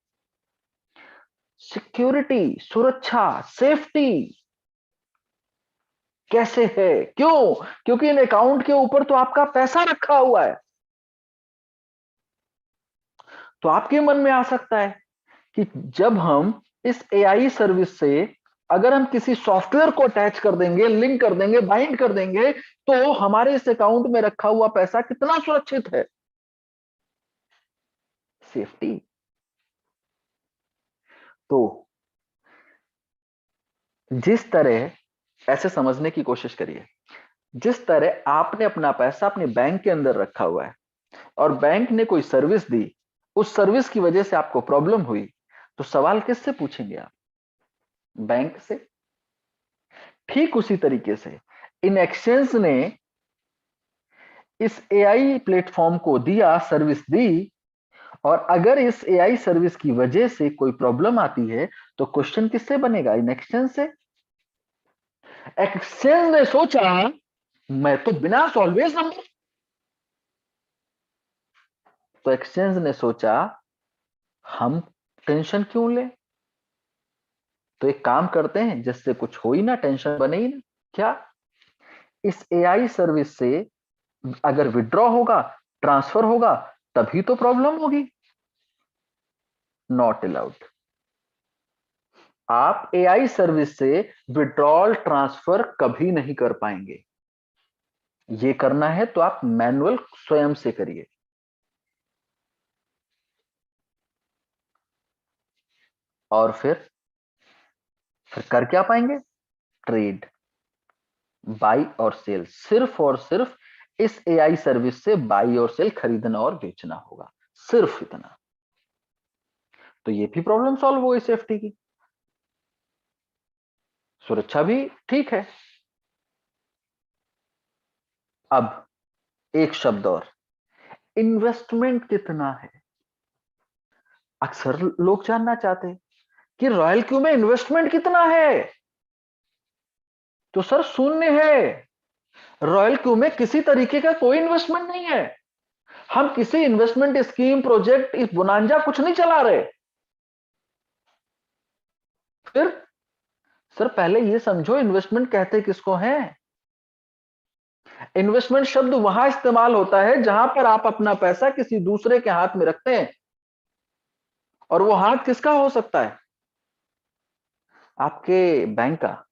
Speaker 1: सिक्योरिटी, सुरक्षा, सेफ्टी कैसे है? क्यों? क्योंकि इन अकाउंट के ऊपर तो आपका पैसा रखा हुआ है। तो आपके मन में आ सकता है कि जब हम इस एआई सर्विस से अगर हम किसी सॉफ्टवेयर को अटैच कर देंगे, लिंक कर देंगे, बाइंड कर देंगे, तो हमारे इस अकाउंट में रखा हुआ पैसा कितना सुरक्षित है। सेफ्टी। तो जिस तरह, ऐसे समझने की कोशिश करिए, जिस तरह आपने अपना पैसा अपने बैंक के अंदर रखा हुआ है और बैंक ने कोई सर्विस दी, उस सर्विस की वजह से आपको प्रॉब्लम हुई, तो सवाल किससे पूछेंगे आप? बैंक से। ठीक उसी तरीके से इन एक्सचेंज ने इस एआई प्लेटफॉर्म को दिया, सर्विस दी, और अगर इस एआई सर्विस की वजह से कोई प्रॉब्लम आती है तो क्वेश्चन किससे बनेगा? इन एक्सचेंज से। एक्सचेंज ने सोचा मैं तो बिना ऑलवेज नंबर, तो एक्सचेंज ने सोचा हम टेंशन क्यों ले, तो एक काम करते हैं जिससे कुछ हो ही ना, टेंशन बने ही ना। क्या? इस एआई सर्विस से अगर विड्रॉ होगा, ट्रांसफर होगा, तभी तो प्रॉब्लम होगी। Not allowed. आप एआई सर्विस से विड्रॉल ट्रांसफर कभी नहीं कर पाएंगे। ये करना है तो आप मैनुअल स्वयं से करिए। और फिर कर क्या पाएंगे? ट्रेड, बाई और सेल। सिर्फ और सिर्फ इस एआई सर्विस से बाई और सेल, खरीदना और बेचना होगा, सिर्फ इतना। तो ये भी प्रॉब्लम सॉल्व हो गई सेफ्टी की, सुरक्षा भी ठीक है। अब एक शब्द और, इन्वेस्टमेंट कितना है? अक्सर लोग जानना चाहते हैं कि रॉयल क्यू में इन्वेस्टमेंट कितना है। तो सर शून्य है। रॉयल क्यू में किसी तरीके का कोई इन्वेस्टमेंट नहीं है। हम किसी इन्वेस्टमेंट स्कीम, प्रोजेक्ट, इस बोनांजा कुछ नहीं चला रहे। फिर सर पहले ये समझो इन्वेस्टमेंट कहते किसको हैं। इन्वेस्टमेंट शब्द वहां इस्तेमाल होता है जहां पर आप अपना पैसा किसी दूसरे के हाथ में रखते हैं, और वो हाथ किसका हो सकता है? आपके बैंक का,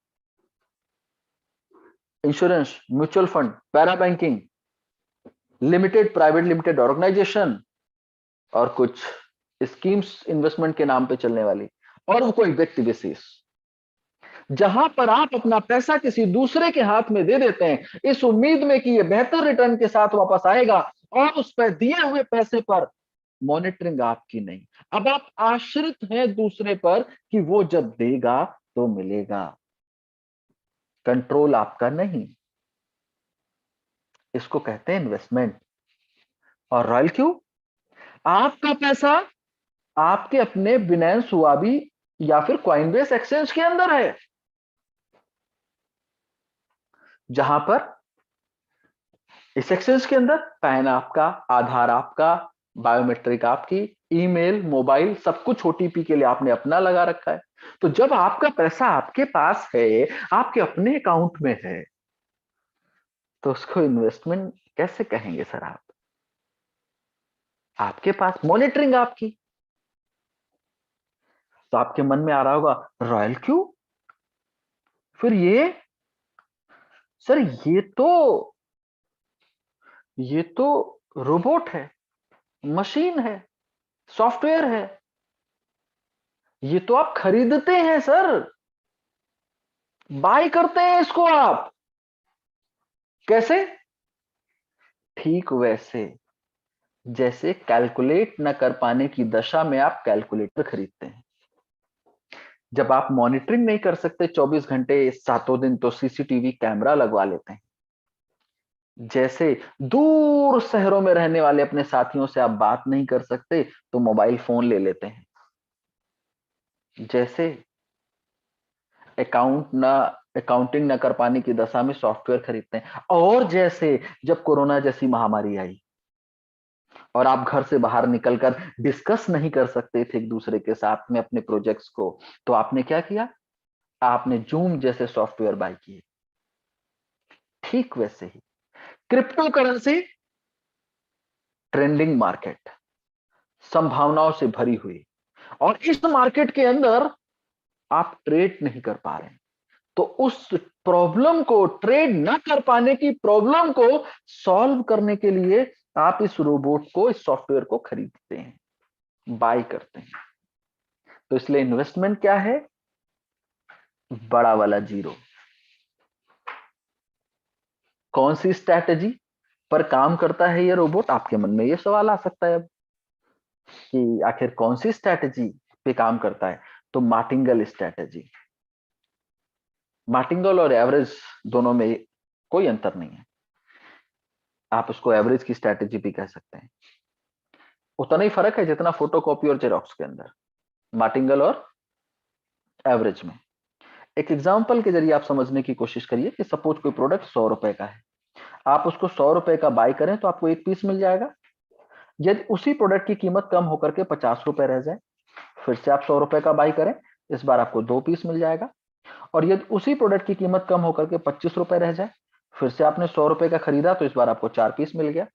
Speaker 1: insurance, mutual fund, para banking, limited, private limited organization, और कुछ स्कीम्स इन्वेस्टमेंट के नाम पे चलने वाली, और वो कोई व्यक्ति विशेष, जहां पर आप अपना पैसा किसी दूसरे के हाथ में दे देते हैं इस उम्मीद में कि ये बेहतर रिटर्न के साथ वापस आएगा, और उस पर दिए हुए पैसे पर मॉनिटरिंग आपकी नहीं। अब आप आश्रित हैं दूसरे पर कि वो जब देगा तो मिलेगा, कंट्रोल आपका नहीं। इसको कहते हैं इन्वेस्टमेंट। और रॉयल क्यू, आपका पैसा आपके अपने बिनेंस हुआबी या फिर कॉइनबेस एक्सचेंज के अंदर है, जहां पर इस एक्सचेंज के अंदर पैन आपका, आधार आपका, बायोमेट्रिक आपकी, ईमेल, मोबाइल, सब कुछ ओटीपी के लिए आपने अपना लगा रखा है। तो जब आपका पैसा आपके पास है, आपके अपने अकाउंट में है, तो उसको इन्वेस्टमेंट कैसे कहेंगे सर आप? आपके पास मॉनिटरिंग आपकी। तो आपके मन में आ रहा होगा रॉयल क्यू, फिर ये सर ये तो रोबोट है, मशीन है, सॉफ्टवेयर है, ये तो आप खरीदते हैं सर, बाय करते हैं इसको आप। कैसे? ठीक वैसे जैसे कैलकुलेट न कर पाने की दशा में आप कैलकुलेटर खरीदते हैं। जब आप मॉनिटरिंग नहीं कर सकते 24 घंटे सातों दिन, तो सीसीटीवी कैमरा लगवा लेते हैं। जैसे दूर शहरों में रहने वाले अपने साथियों से आप बात नहीं कर सकते तो मोबाइल फोन ले लेते हैं। जैसे अकाउंटिंग न कर पाने की दशा में सॉफ्टवेयर खरीदते हैं। और जैसे जब कोरोना जैसी महामारी आई और आप घर से बाहर निकलकर डिस्कस नहीं कर सकते थे एक दूसरे के साथ में अपने प्रोजेक्ट्स को, तो आपने क्या किया? आपने जूम जैसे सॉफ्टवेयर बाय किए। ठीक वैसे ही क्रिप्टो करेंसी, ट्रेंडिंग मार्केट, संभावनाओं से भरी हुई, और इस मार्केट के अंदर आप ट्रेड नहीं कर पा रहे हैं, तो उस प्रॉब्लम को, ट्रेड ना कर पाने की प्रॉब्लम को सॉल्व करने के लिए आप इस रोबोट को, इस सॉफ्टवेयर को खरीदते हैं, बाय करते हैं। तो इसलिए इन्वेस्टमेंट क्या है? बड़ा वाला जीरो। कौन सी स्ट्रैटेजी पर काम करता है ये रोबोट? आपके मन में ये सवाल आ सकता है अब कि आखिर कौन सी स्ट्रैटेजी पे काम करता है। तो मार्टिंगल स्ट्रैटेजी। मार्टिंगल और एवरेज दोनों में कोई अंतर नहीं है, आप उसको एवरेज की स्ट्रैटेजी भी कह सकते हैं। उतना ही फर्क है जितना फोटोकॉपी और जेरोक्स के अंदर, मार्टिंगल और एवरेज में। एक एग्जांपल के जरिए आप समझने की कोशिश करिए कि सपोज कोई प्रोडक्ट 100 रुपए का है, आप उसको 100 रुपए का बाय करें तो आपको एक पीस मिल जाएगा। यदि उसी प्रोडक्ट की कीमत कम होकर के 50 रुपए रह जाए, फिर से आप 100 रुपए का बाय करें, इस बार आपको 2 पीस मिल जाएगा। और यदि उसी प्रोडक्ट की कीमत कम होकर के 25 रुपए रह जाए, फिर से आपने 100 रुपए का खरीदा तो इस बार आपको 4 पीस मिल गया।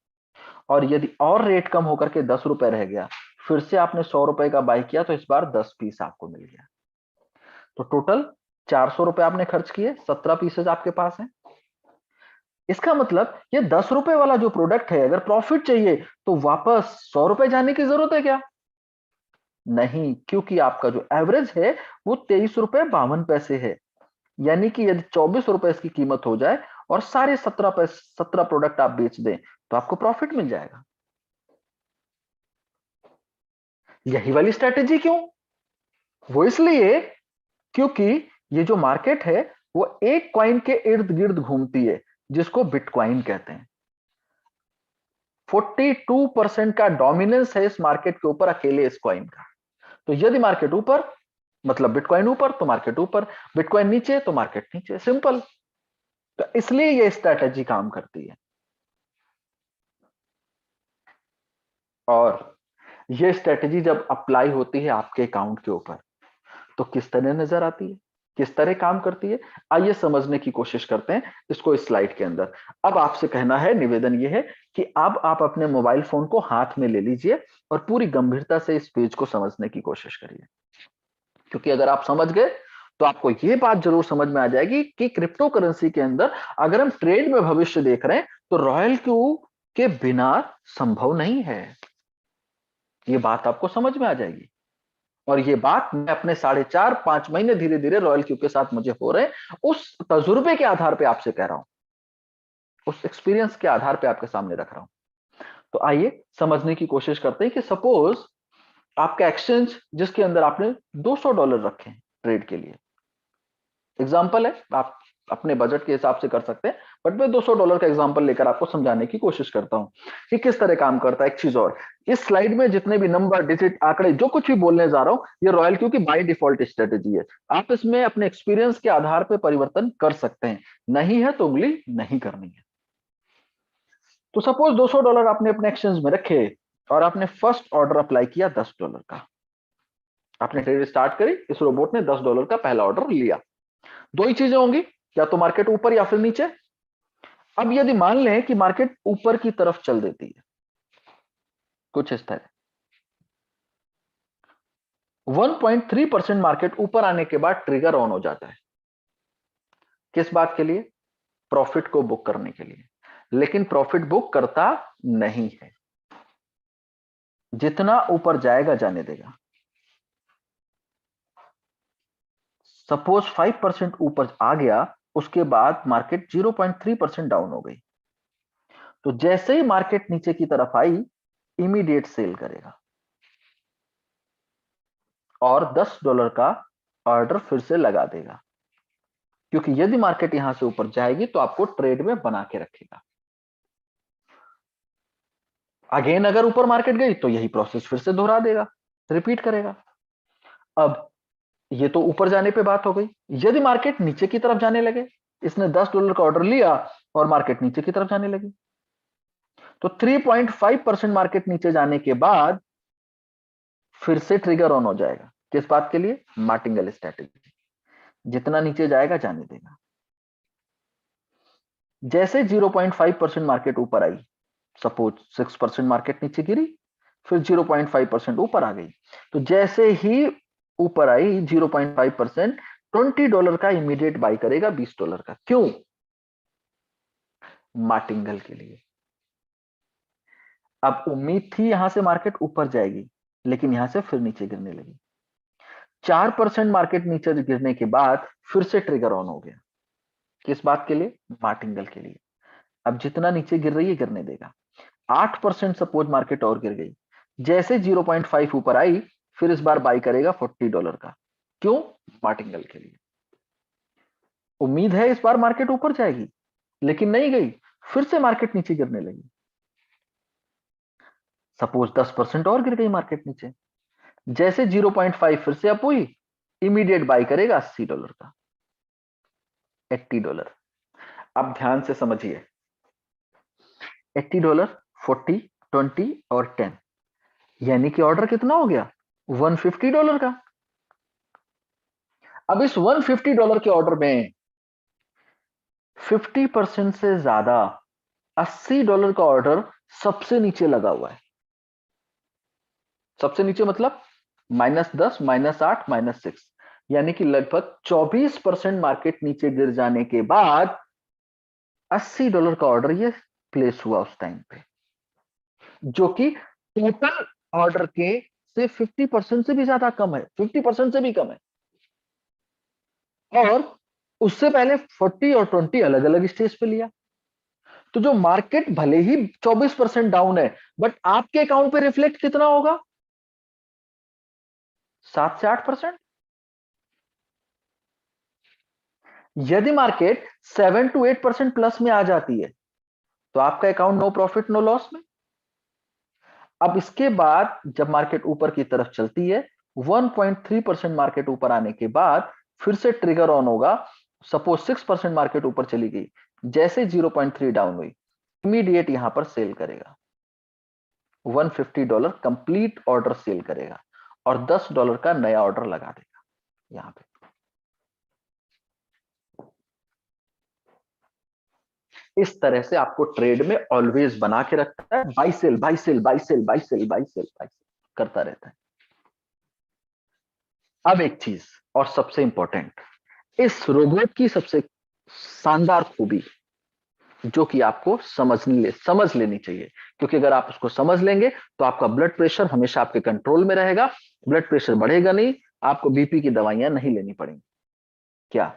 Speaker 1: और यदि और रेट कम होकर के 10 रुपए रह गया, फिर से आपने 100 रुपए का बाय किया तो इस बार 10 पीस आपको मिल गया। तो टोटल 400 रुपए आपने खर्च किए, 17 पीसेज आपके पास हैं। इसका मतलब ये 10 रुपए वाला जो प्रोडक्ट है, अगर प्रॉफिट चाहिए तो वापस 100 रुपए जाने की जरूरत है क्या? नहीं, क्योंकि आपका जो एवरेज है वो 23 रुपए 52 पैसे है। यानी कि यदि 24 रुपए इसकी कीमत हो जाए और सारे 17 प्रोडक्ट आप बेच दें तो आपको प्रॉफिट मिल जाएगा। यही वाली स्ट्रेटेजी क्यों? वो इसलिए क्योंकि ये जो मार्केट है वो एक कॉइन के इर्द गिर्द घूमती है, जिसको बिटकॉइन कहते हैं। 42% का डोमिनेंस है इस मार्केट के ऊपर, अकेले इस कॉइन का। तो यदि मार्केट ऊपर मतलब बिटकॉइन ऊपर तो मार्केट ऊपर, बिटकॉइन नीचे तो मार्केट नीचे, सिंपल। तो इसलिए ये स्ट्रैटेजी काम करती है। और ये स्ट्रैटेजी जब अप्लाई होती है आपके अकाउंट के ऊपर तो किस तरह नजर आती है, किस तरह काम करती है, आइए समझने की कोशिश करते हैं इसको इस स्लाइड के अंदर। अब आपसे कहना है, निवेदन यह है कि अब आप अपने मोबाइल फोन को हाथ में ले लीजिए और पूरी गंभीरता से इस पेज को समझने की कोशिश करिए, क्योंकि अगर आप समझ गए तो आपको यह बात जरूर समझ में आ जाएगी कि क्रिप्टो करेंसी के अंदर अगर हम ट्रेड में भविष्य देख रहे हैं तो रॉयल क्यू के बिना संभव नहीं है। ये बात आपको समझ में आ जाएगी। और ये बात मैं अपने 4.5-5 महीने धीरे धीरे रॉयल क्यू के साथ मुझे हो रहे हैं, उस तजुर्बे के आधार पे आपसे कह रहा हूं, उस एक्सपीरियंस के आधार पे आपके सामने रख रहा हूं। तो आइए समझने की कोशिश करते हैं कि सपोज आपका एक्सचेंज जिसके अंदर आपने $200 रखे हैं ट्रेड के लिए, एग्जाम्पल है, आप अपने बजट के हिसाब से कर सकते हैं, बट मैं $200 का एग्जांपल लेकर आपको समझाने की कोशिश करता हूं कि किस तरह काम करता है। एक चीज और, इस स्लाइड में जितने भी नंबर, डिजिट, आंकड़े, जो कुछ भी बोलने जा रहा हूं, ये रॉयल क्यू की बाय डिफॉल्ट स्ट्रेटेजी है। आप इसमें अपने एक्सपीरियंस के आधार पर परिवर्तन कर सकते हैं, नहीं है तो उंगली नहीं करनी है। तो सपोज $200 आपने अपने एक्सचेंज में रखे और आपने फर्स्ट ऑर्डर अप्लाई किया $10 का। आपने ट्रेड स्टार्ट करी, इस रोबोट ने $10 का पहला ऑर्डर लिया। दो ही चीजें होंगी, या तो मार्केट ऊपर या फिर नीचे। अब यदि मान लें कि मार्केट ऊपर की तरफ चल देती है कुछ इस तरह, 1.3% मार्केट ऊपर आने के बाद ट्रिगर ऑन हो जाता है। किस बात के लिए? प्रॉफिट को बुक करने के लिए। लेकिन प्रॉफिट बुक करता नहीं है, जितना ऊपर जाएगा जाने देगा। सपोज 5% ऊपर आ गया, उसके बाद मार्केट 0.3% डाउन हो गई, तो जैसे ही मार्केट नीचे की तरफ आई, इमीडिएट सेल करेगा और $10 का ऑर्डर फिर से लगा देगा, क्योंकि यदि मार्केट यहां से ऊपर जाएगी तो आपको ट्रेड में बना के रखेगा। अगेन अगर ऊपर मार्केट गई तो यही प्रोसेस फिर से दोहरा देगा, रिपीट करेगा। अब ये तो ऊपर जाने पे बात हो गई। यदि मार्केट नीचे की तरफ जाने लगे, इसने $10 का ऑर्डर लिया और मार्केट नीचे की तरफ जाने लगी, तो 3.5% मार्केट नीचे जाने के बाद फिर से ट्रिगर ऑन हो जाएगा। किस बात के लिए? मार्टिंगल स्ट्रैटेजी, जितना नीचे जाएगा जाने देगा। जैसे 0.5% मार्केट ऊपर आई, सपोज 6% मार्केट नीचे गिरी, फिर 0.5% ऊपर आ गई, तो जैसे ही ऊपर आई 0.5%, $20 का इमीडिएट बाई करेगा $20 का। क्यों? मार्टिंगल के लिए। अब उम्मीद थी यहां से मार्केट ऊपर जाएगी, लेकिन यहां से फिर नीचे गिरने लगी। 4% मार्केट नीचे गिरने के बाद फिर से ट्रिगर ऑन हो गया। किस बात के लिए? मार्टिंगल के लिए। अब जितना नीचे गिर रही है गिरने देगा। 8% सपोज मार्केट और गिर गई, जैसे 0.5 ऊपर आई, फिर इस बार बाई करेगा $40 का। क्यों? मार्टिंगल के लिए। उम्मीद है इस बार मार्केट ऊपर जाएगी, लेकिन नहीं गई, फिर से मार्केट नीचे गिरने लगी। सपोज 10% और गिर गई मार्केट नीचे, जैसे 0.5 फिर से अप हुई, इमीडिएट बाई करेगा $80 का, $80। अब ध्यान से समझिए, $80, 40, 20 और 10, यानी कि ऑर्डर कितना हो गया? $150 का। अब इस $150 के ऑर्डर में 50% से ज्यादा $80 का ऑर्डर सबसे नीचे लगा हुआ है। सबसे नीचे मतलब -10, -8, -6, यानी कि लगभग 24% मार्केट नीचे गिर जाने के बाद $80 का ऑर्डर ये प्लेस हुआ उस टाइम पे, जो कि टोटल ऑर्डर के से 50% से भी ज्यादा कम है, 50% से भी कम है। और उससे पहले 40 और 20 अलग अलग स्टेज पे लिया। तो जो मार्केट भले ही 24% डाउन है, बट आपके अकाउंट पे रिफ्लेक्ट कितना होगा? 7 से 8%। यदि मार्केट 7 to 8% प्लस में आ जाती है तो आपका account no profit no loss में। अब इसके बाद जब मार्केट ऊपर की तरफ चलती है, 1.3% मार्केट ऊपर आने के बाद फिर से ट्रिगर ऑन होगा। सपोज 6% मार्केट ऊपर चली गई, जैसे 0.3 डाउन हुई, इमीडिएट यहां पर सेल करेगा, $150 कंप्लीट ऑर्डर सेल करेगा और $10 का नया ऑर्डर लगा देगा यहां पे। इस तरह से आपको ट्रेड में ऑलवेज बना के रखता है, buy sell buy sell buy sell buy sell buy sell buy sell करता रहता है। अब एक चीज और सबसे इंपॉर्टेंट, इस रोबोट की सबसे शानदार खूबी जो कि आपको समझ लेनी चाहिए, क्योंकि अगर आप उसको समझ लेंगे तो आपका ब्लड प्रेशर हमेशा आपके कंट्रोल में रहेगा, ब्लड प्रेशर बढ़ेगा नहीं, आपको बीपी की दवाइयां नहीं लेनी पड़ेंगी। क्या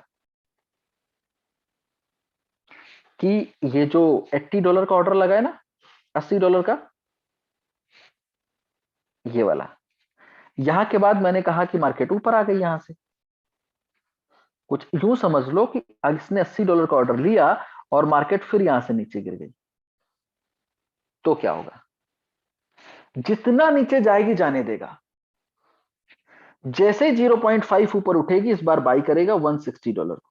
Speaker 1: कि ये जो $80 का ऑर्डर लगा है ना, $80 का, ये वाला, यहां के बाद मैंने कहा कि मार्केट ऊपर आ गई यहां से। कुछ यूं समझ लो कि इसने $80 का ऑर्डर लिया और मार्केट फिर यहां से नीचे गिर गई, तो क्या होगा? जितना नीचे जाएगी जाने देगा, जैसे 0.5 ऊपर उठेगी इस बार बाई करेगा $160 को,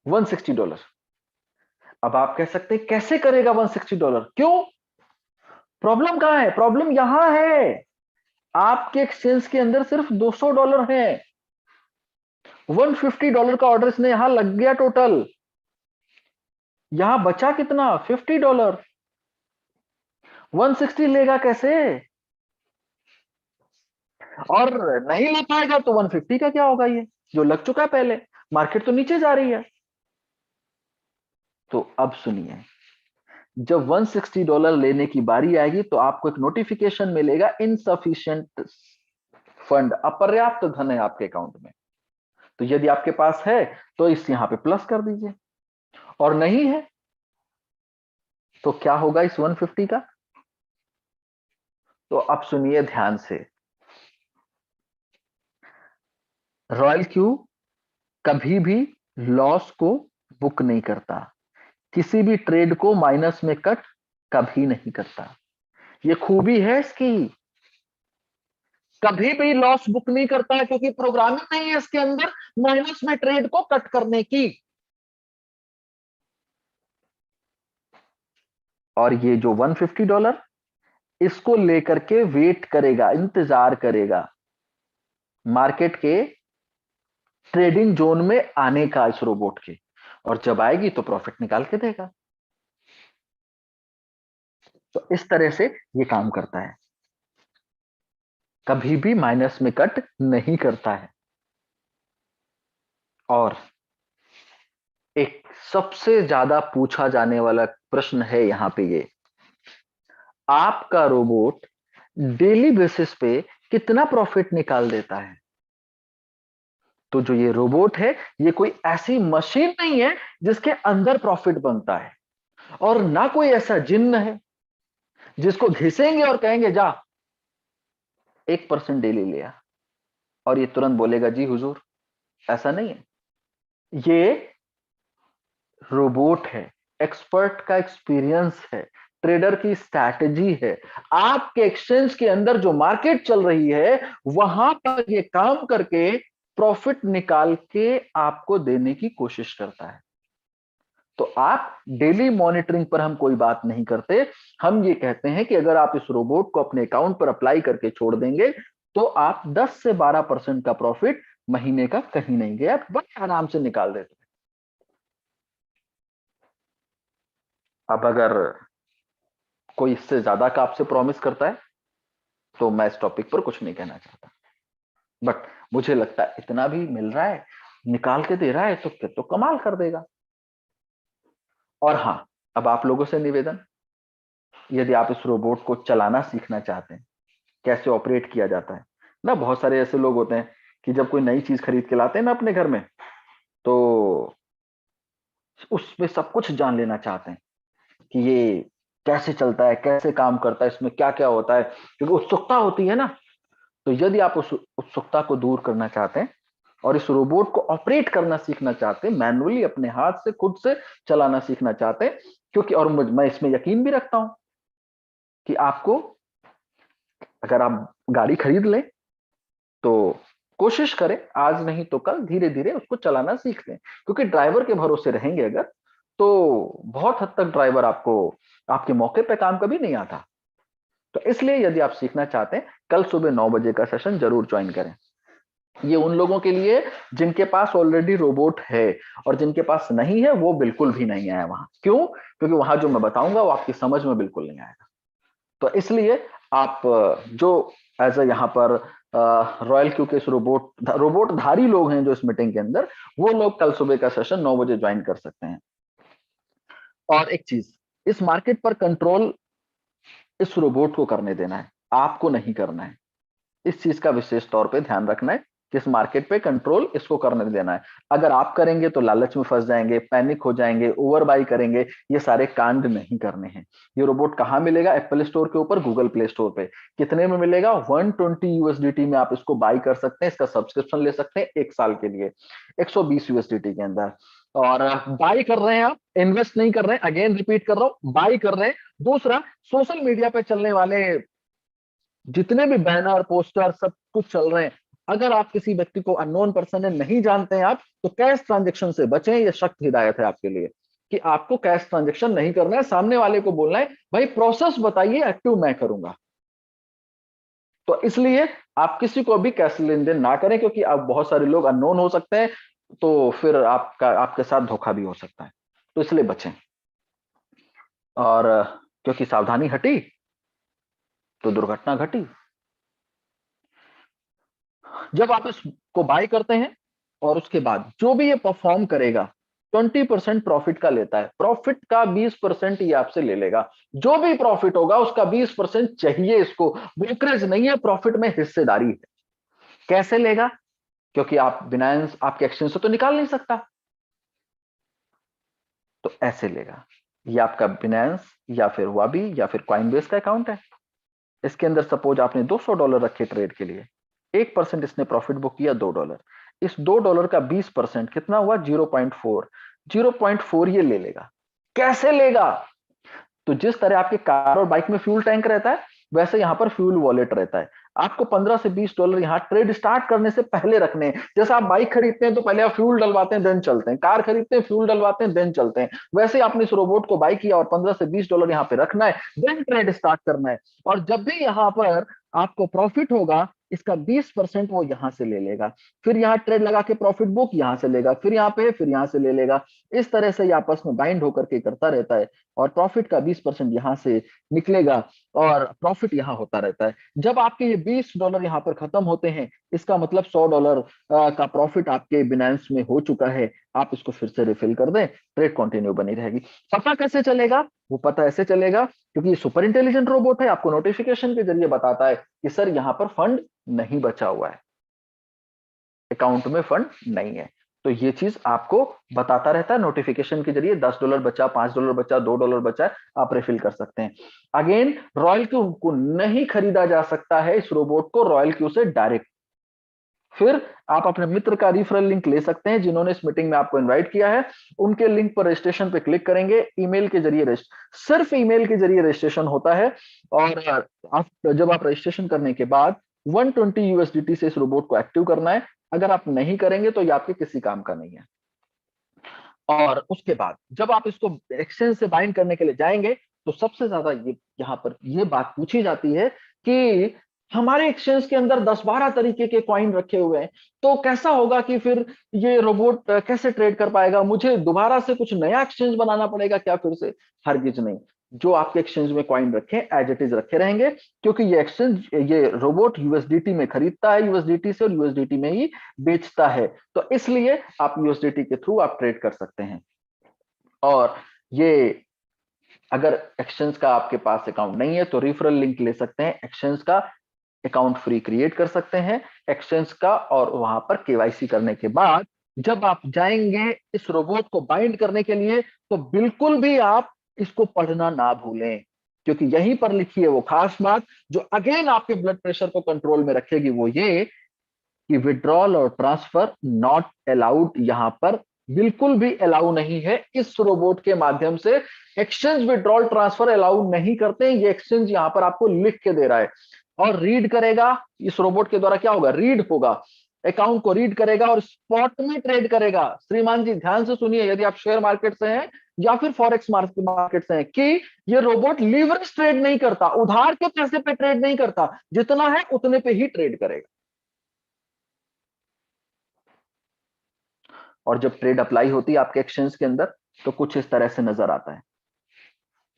Speaker 1: $160। अब आप कह सकते हैं कैसे करेगा $160? क्यों? प्रॉब्लम कहां है? प्रॉब्लम यहां है, आपके एक्सचेंज के अंदर सिर्फ $200 है। $150 का ऑर्डर इसने यहां लग गया टोटल, यहां बचा कितना? $50। 160 लेगा कैसे? और नहीं ले पाएगा तो 150 का क्या होगा? ये जो लग चुका है पहले, मार्केट तो नीचे जा रही है। तो अब सुनिए, जब $160 लेने की बारी आएगी तो आपको एक नोटिफिकेशन मिलेगा, इनसफिशिएंट फंड, अपर्याप्त धन है आपके अकाउंट में। तो यदि आपके पास है तो इस यहां पे प्लस कर दीजिए, और नहीं है तो क्या होगा इस 150 का? तो अब सुनिए ध्यान से, रॉयल क्यू कभी भी लॉस को बुक नहीं करता, किसी भी ट्रेड को माइनस में कट कभी नहीं करता। ये खूबी है इसकी, कभी भी लॉस बुक नहीं करता है, क्योंकि प्रोग्रामिंग नहीं है इसके अंदर माइनस में ट्रेड को कट करने की। और ये जो $150 इसको लेकर के वेट करेगा, इंतजार करेगा मार्केट के ट्रेडिंग जोन में आने का इस रोबोट के, और जब आएगी तो प्रॉफिट निकाल के देगा। तो इस तरह से ये काम करता है, कभी भी माइनस में कट नहीं करता है। और एक सबसे ज्यादा पूछा जाने वाला प्रश्न है यहां पे, ये आपका रोबोट डेली बेसिस पे कितना प्रॉफिट निकाल देता है? तो जो ये रोबोट है, ये कोई ऐसी मशीन नहीं है जिसके अंदर प्रॉफिट बनता है, और ना कोई ऐसा जिन्न है जिसको घिसेंगे और कहेंगे जा 1% डेली ले आ, और ये तुरंत बोलेगा जी हुजूर। ऐसा नहीं है, ये रोबोट है, एक्सपर्ट का एक्सपीरियंस है, ट्रेडर की स्ट्रैटेजी है। आपके एक्सचेंज के अंदर जो मार्केट चल रही है वहां पर ये काम करके प्रॉफिट निकाल के आपको देने की कोशिश करता है। तो आप डेली मॉनिटरिंग पर हम कोई बात नहीं करते, हम ये कहते हैं कि अगर आप इस रोबोट को अपने अकाउंट पर अप्लाई करके छोड़ देंगे तो आप 10 से 12% का प्रॉफिट महीने का कहीं नहीं गया, बड़े आराम से निकाल देते हैं। अब अगर कोई इससे ज्यादा का आपसे प्रॉमिस करता है तो मैं इस टॉपिक पर कुछ नहीं कहना चाहता, बट मुझे लगता है इतना भी मिल रहा है, निकाल के दे रहा है, तो फिर तो कमाल कर देगा। और हां, अब आप लोगों से निवेदन, यदि आप इस रोबोट को चलाना सीखना चाहते हैं, कैसे ऑपरेट किया जाता है ना, बहुत सारे ऐसे लोग होते हैं कि जब कोई नई चीज खरीद के लाते हैं ना अपने घर में, तो उसमें सब कुछ जान लेना चाहते हैं कि ये कैसे चलता है, कैसे काम करता है, इसमें क्या क्या होता है, क्योंकि उत्सुकता होती है ना। तो यदि आप उस उत्सुकता को दूर करना चाहते हैं और इस रोबोट को ऑपरेट करना सीखना चाहते हैं, मैनुअली अपने हाथ से खुद से चलाना सीखना चाहते हैं, क्योंकि और मैं इसमें यकीन भी रखता हूं कि आपको, अगर आप गाड़ी खरीद लें तो कोशिश करें आज नहीं तो कल धीरे धीरे उसको चलाना सीख लें, क्योंकि ड्राइवर के भरोसे रहेंगे अगर, तो बहुत हद तक ड्राइवर आपको आपके मौके पे काम कभी नहीं आता। तो इसलिए यदि आप सीखना चाहते हैं, कल सुबह 9 बजे का सेशन जरूर ज्वाइन करें। ये उन लोगों के लिए जिनके पास ऑलरेडी रोबोट है, और जिनके पास नहीं है वो बिल्कुल भी नहीं आया वहां। क्यों? क्योंकि वहां जो मैं बताऊंगा वो आपकी समझ में बिल्कुल नहीं आएगा। तो इसलिए आप जो एज ए यहाँ पर रॉयल क्यू के रोबोट धारी लोग हैं जो इस मीटिंग के अंदर, वो लोग कल सुबह का सेशन 9 बजे ज्वाइन कर सकते हैं। और एक चीज, इस मार्केट पर कंट्रोल इस रोबोट को करने देना है, आपको नहीं करना है। इस चीज का विशेष तौर पे ध्यान रखना है कि इस मार्केट पे कंट्रोल इसको करने देना है। अगर आप करेंगे तो लालच में फंस जाएंगे, पैनिक हो जाएंगे, ओवर बाई करेंगे, ये सारे कांड नहीं करने हैं। ये रोबोट कहाँ मिलेगा? एप्पल स्टोर के ऊपर, गूगल प्ले स्टोर पे। कितने में मिलेगा? 120 यूएसडीटी में आप इसको बाई कर सकते हैं, इसका सब्सक्रिप्शन ले सकते हैं 1 साल के लिए, 120 यूएसडीटी के अंदर। और बाई कर रहे हैं आप, इन्वेस्ट नहीं कर रहे हैं, अगेन रिपीट कर रहा हूं, बाई कर रहे हैं। दूसरा, सोशल मीडिया पे चलने वाले जितने भी बैनर पोस्टर सब कुछ चल रहे हैं, अगर आप किसी व्यक्ति को अननोन पर्सन है, नहीं जानते हैं आप, तो कैश ट्रांजेक्शन से बचें। ये सख्त हिदायत है आपके लिए कि आपको कैश ट्रांजेक्शन नहीं करना है। सामने वाले को बोलना है भाई प्रोसेस बताइए, एक्टिव मैं करूंगा। तो इसलिए आप किसी को भी कैश लेन देन ना करें, क्योंकि आप बहुत सारे लोग अननोन हो सकते हैं, तो फिर आपके साथ धोखा भी हो सकता है। तो इसलिए बचें। और क्योंकि सावधानी हटी तो दुर्घटना घटी। जब आप इसको बाय करते हैं और उसके बाद जो भी ये परफॉर्म करेगा, 20% प्रॉफिट का लेता है। प्रॉफिट का 20% ये आपसे ले लेगा। जो भी प्रॉफिट होगा उसका 20% चाहिए इसको। ब्रोकरेज नहीं है, प्रॉफिट में हिस्सेदारी है। कैसे लेगा? क्योंकि आप बिनायंस आपके एक्सचेंज से तो निकाल नहीं सकता, तो ऐसे लेगा। ये आपका बिनायंस या फिर वाबी या फिर कॉइनबेस का अकाउंट है। इसके अंदर सपोज आपने $200 रखे ट्रेड के लिए, 1% इसने प्रॉफिट बुक किया $2। इस $2 का 20% कितना हुआ? 0.4। 0.4 ये ले लेगा। कैसे लेगा? तो जिस तरह आपके कार और बाइक में फ्यूल टैंक रहता है, वैसे यहां पर फ्यूल वॉलेट रहता है। आपको $15 से $20 यहां ट्रेड स्टार्ट करने से पहले रखने हैं। जैसे आप बाइक खरीदते हैं तो पहले आप फ्यूल डलवाते हैं देन चलते हैं, कार खरीदते हैं फ्यूल डलवाते हैं देन चलते हैं, वैसे आपने इस रोबोट को बाई किया और $15 से $20 यहां पे रखना है, देन ट्रेड स्टार्ट करना है। और जब भी यहां पर आपको प्रॉफिट होगा, इसका 20% वो यहां से ले लेगा। फिर यहां ट्रेड लगा के प्रॉफिट बुक यहां से लेगा, फिर यहां पे, फिर यहां से ले लेगा। इस तरह से ये आपस में बाइंड होकर के करता रहता है और प्रॉफिट का 20% यहां से निकलेगा और प्रॉफिट यहां होता रहता है। जब आपके ये $20 यहां पर खत्म होते हैं, इसका मतलब $100 का प्रॉफिट आपके बिनांस में हो चुका है। आप इसको फिर से रिफिल कर दें, ट्रेड कंटिन्यू बनी रहेगी। पता कैसे चलेगा? वो पता ऐसे चलेगा क्योंकि ये सुपर इंटेलिजेंट रोबोट है, आपको नोटिफिकेशन के जरिए बताता है कि सर यहां पर फंड नहीं बचा हुआ है, अकाउंट में फंड नहीं है। तो ये चीज आपको बताता रहता है नोटिफिकेशन के जरिए। $10 बचा, $5 बचा, $2 बचा, आप रिफिल कर सकते हैं। अगेन, रॉयल क्यू को नहीं खरीदा जा सकता है इस रोबोट को रॉयल क्यू से डायरेक्ट। फिर आप अपने मित्र का रेफरल लिंक ले सकते हैं जिन्होंने इस मीटिंग में आपको इनवाइट किया है, उनके लिंक पर रजिस्ट्रेशन पे क्लिक करेंगे, ईमेल के जरिए सिर्फ ईमेल के जरिए रजिस्ट्रेशन होता है। और जब आप रजिस्ट्रेशन करने के बाद 120 यूएसडीटी से इस रोबोट को एक्टिव करना है। अगर आप नहीं करेंगे तो ये आपके किसी काम का नहीं है। और उसके बाद जब आप इसको एक्सचेंज से बाइंड करने के लिए जाएंगे तो सबसे ज्यादा ये यहाँ पर ये बात पूछी जाती है कि हमारे एक्सचेंज के अंदर 10-12 तरीके के कॉइन रखे हुए हैं, तो कैसा होगा कि फिर ये रोबोट कैसे ट्रेड कर पाएगा, मुझे दोबारा से कुछ नया एक्सचेंज बनाना पड़ेगा क्या फिर से? हरगिज नहीं, जो आपके एक्सचेंज में कॉइन रखे एज इट इज रखे रहेंगे, क्योंकि ये एक्सचेंज ये रोबोट यूएसडीटी में खरीदता है यूएसडीटी से और यूएसडीटी में ही बेचता है, तो इसलिए आप यूएसडीटी के थ्रू आप ट्रेड कर सकते हैं। और ये अगर एक्सचेंज का आपके पास अकाउंट नहीं है तो रेफरल लिंक ले सकते हैं, एक्सचेंज का अकाउंट फ्री क्रिएट कर सकते हैं एक्सचेंज का, और वहां पर केवाईसी करने के बाद जब आप जाएंगे इस रोबोट को बाइंड करने के लिए तो बिल्कुल भी आप इसको पढ़ना ना भूलें, क्योंकि यहीं पर लिखी है वो खास बात जो अगेन आपके ब्लड प्रेशर को कंट्रोल में रखेगी, वो ये कि विड्रॉल और ट्रांसफर नॉट अलाउड, यहां पर बिल्कुल भी अलाउ नहीं है। इस रोबोट के माध्यम से एक्सचेंज विड्रॉल ट्रांसफर अलाउ नहीं करते, ये एक्सचेंज यहां पर आपको लिख के दे रहा है। और रीड करेगा इस रोबोट के द्वारा, क्या होगा, रीड होगा, अकाउंट को रीड करेगा और स्पॉट में ट्रेड करेगा। श्रीमान जी ध्यान से सुनिए, यदि आप शेयर मार्केट से हैं या फिर फॉरेक्स मार्केट से हैं, कि ये रोबोट लीवरेज ट्रेड नहीं करता, उधार के पैसे पे ट्रेड नहीं करता, जितना है उतने पे ही ट्रेड करेगा। और जब ट्रेड अप्लाई होती है आपके एक्सचेंज के अंदर तो कुछ इस तरह से नजर आता है,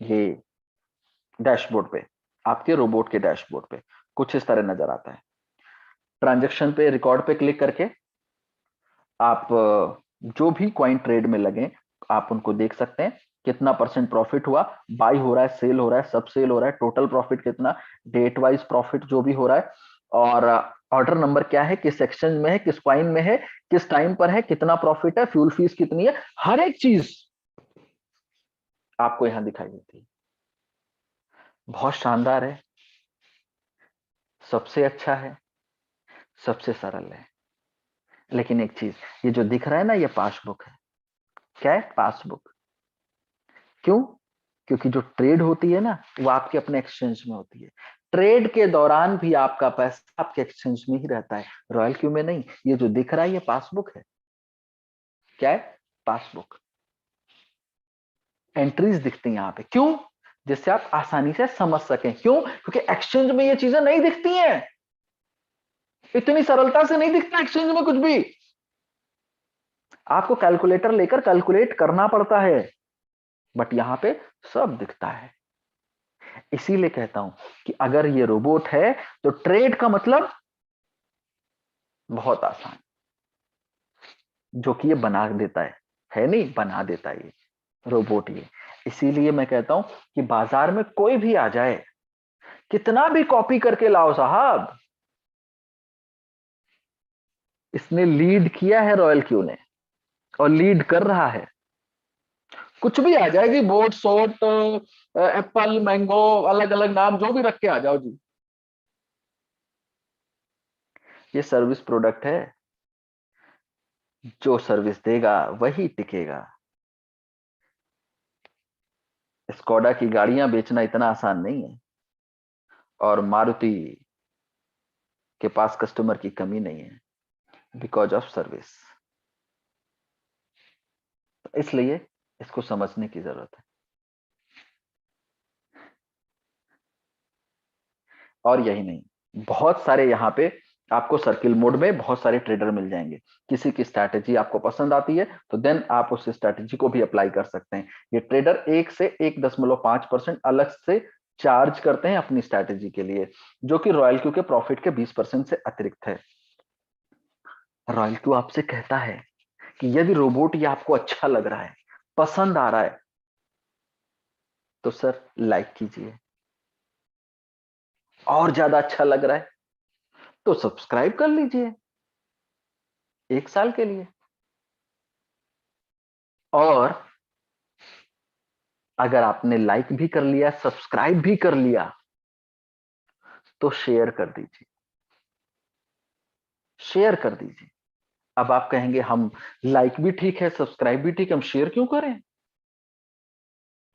Speaker 1: ये डैशबोर्ड पे, आपके रोबोट के डैशबोर्ड पे कुछ इस तरह नजर आता है। ट्रांजैक्शन पे रिकॉर्ड पे क्लिक करके आप जो भी कॉइन ट्रेड में लगे आप उनको देख सकते हैं, कितना परसेंट प्रॉफिट हुआ, बाई हो रहा है, सेल हो रहा है, सब सेल हो रहा है, टोटल प्रॉफिट कितना, डेट वाइज प्रॉफिट जो भी हो रहा है, और ऑर्डर नंबर क्या है, किस एक्सचेंज में है, किस कॉइन में है, किस टाइम पर है, कितना प्रॉफिट है, फ्यूल फीस कितनी है, हर एक चीज आपको यहां दिखाई देती है। बहुत शानदार है, सबसे अच्छा है, सबसे सरल है। लेकिन एक चीज, ये जो दिख रहा है ना, ये पासबुक है। क्या है? पासबुक। क्यों? क्योंकि जो ट्रेड होती है ना वो आपके अपने एक्सचेंज में होती है, ट्रेड के दौरान भी आपका पैसा आपके एक्सचेंज में ही रहता है, रॉयल क्यू में नहीं। ये जो दिख रहा है ये पासबुक है। क्या है? पासबुक। एंट्रीज दिखती हैं यहाँ पे, क्यों? जिससे आप आसानी से समझ सकें। क्यों? क्योंकि एक्सचेंज में ये चीजें नहीं दिखती हैं, इतनी सरलता से नहीं दिखता एक्सचेंज में कुछ भी, आपको कैलकुलेटर लेकर कैलकुलेट करना पड़ता है, बट यहां पे सब दिखता है। इसीलिए कहता हूं कि अगर ये रोबोट है तो ट्रेड का मतलब बहुत आसान, जो कि ये बना देता है नहीं, बना देता है ये रोबोट ये। इसीलिए मैं कहता हूं कि बाजार में कोई भी आ जाए, कितना भी कॉपी करके लाओ साहब, इसने लीड किया है रॉयल क्यू ने और लीड कर रहा है। कुछ भी आ जाएगी, बोट सोट एप्पल मैंगो, अलग अलग नाम जो भी रख के आ जाओ जी, ये सर्विस प्रोडक्ट है, जो सर्विस देगा वही टिकेगा। स्कोडा की गाड़ियां बेचना इतना आसान नहीं है, और मारुति के पास कस्टमर की कमी नहीं है, बिकॉज ऑफ सर्विस। इसलिए इसको समझने की जरूरत है। और यही नहीं, बहुत सारे यहाँ पे आपको सर्किल मोड में बहुत सारे ट्रेडर मिल जाएंगे। किसी की स्ट्रैटेजी आपको पसंद आती है तो देन आप उस स्ट्रैटेजी को भी अप्लाई कर सकते हैं। ये ट्रेडर 1 से 1.5% अलग से चार्ज करते हैं अपनी स्ट्रैटेजी के लिए, जो कि रॉयल क्यू के प्रॉफिट के 20% से अतिरिक्त है। रॉयल क्यू आपसे कहता है कि यदि रोबोट ये आपको अच्छा लग रहा है, पसंद आ रहा है, तो सर लाइक कीजिए, और ज्यादा अच्छा लग रहा है तो सब्सक्राइब कर लीजिए 1 साल के लिए, और अगर आपने लाइक भी कर लिया, सब्सक्राइब भी कर लिया, तो शेयर कर दीजिए। शेयर कर दीजिए। अब आप कहेंगे हम लाइक भी ठीक है, सब्सक्राइब भी ठीक है, हम शेयर क्यों करें?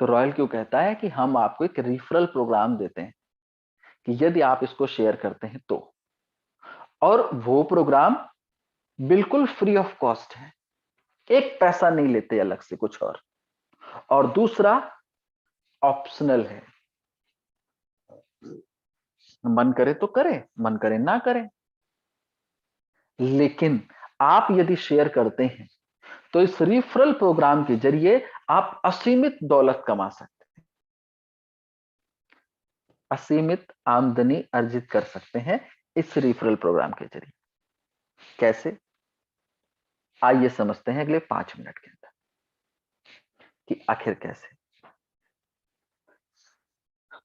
Speaker 1: तो रॉयल क्यों कहता है कि हम आपको एक रिफरल प्रोग्राम देते हैं कि यदि आप इसको शेयर करते हैं तो, और वो प्रोग्राम बिल्कुल फ्री ऑफ कॉस्ट है, एक पैसा नहीं लेते अलग से कुछ। और दूसरा ऑप्शनल है, मन करे तो करें, मन करे ना करें। लेकिन आप यदि शेयर करते हैं तो इस रिफरल प्रोग्राम के जरिए आप असीमित दौलत कमा सकते हैं, असीमित आमदनी अर्जित कर सकते हैं इस रिफरल प्रोग्राम के जरिए। कैसे? आइए समझते हैं अगले 5 मिनट के अंदर कि आखिर कैसे।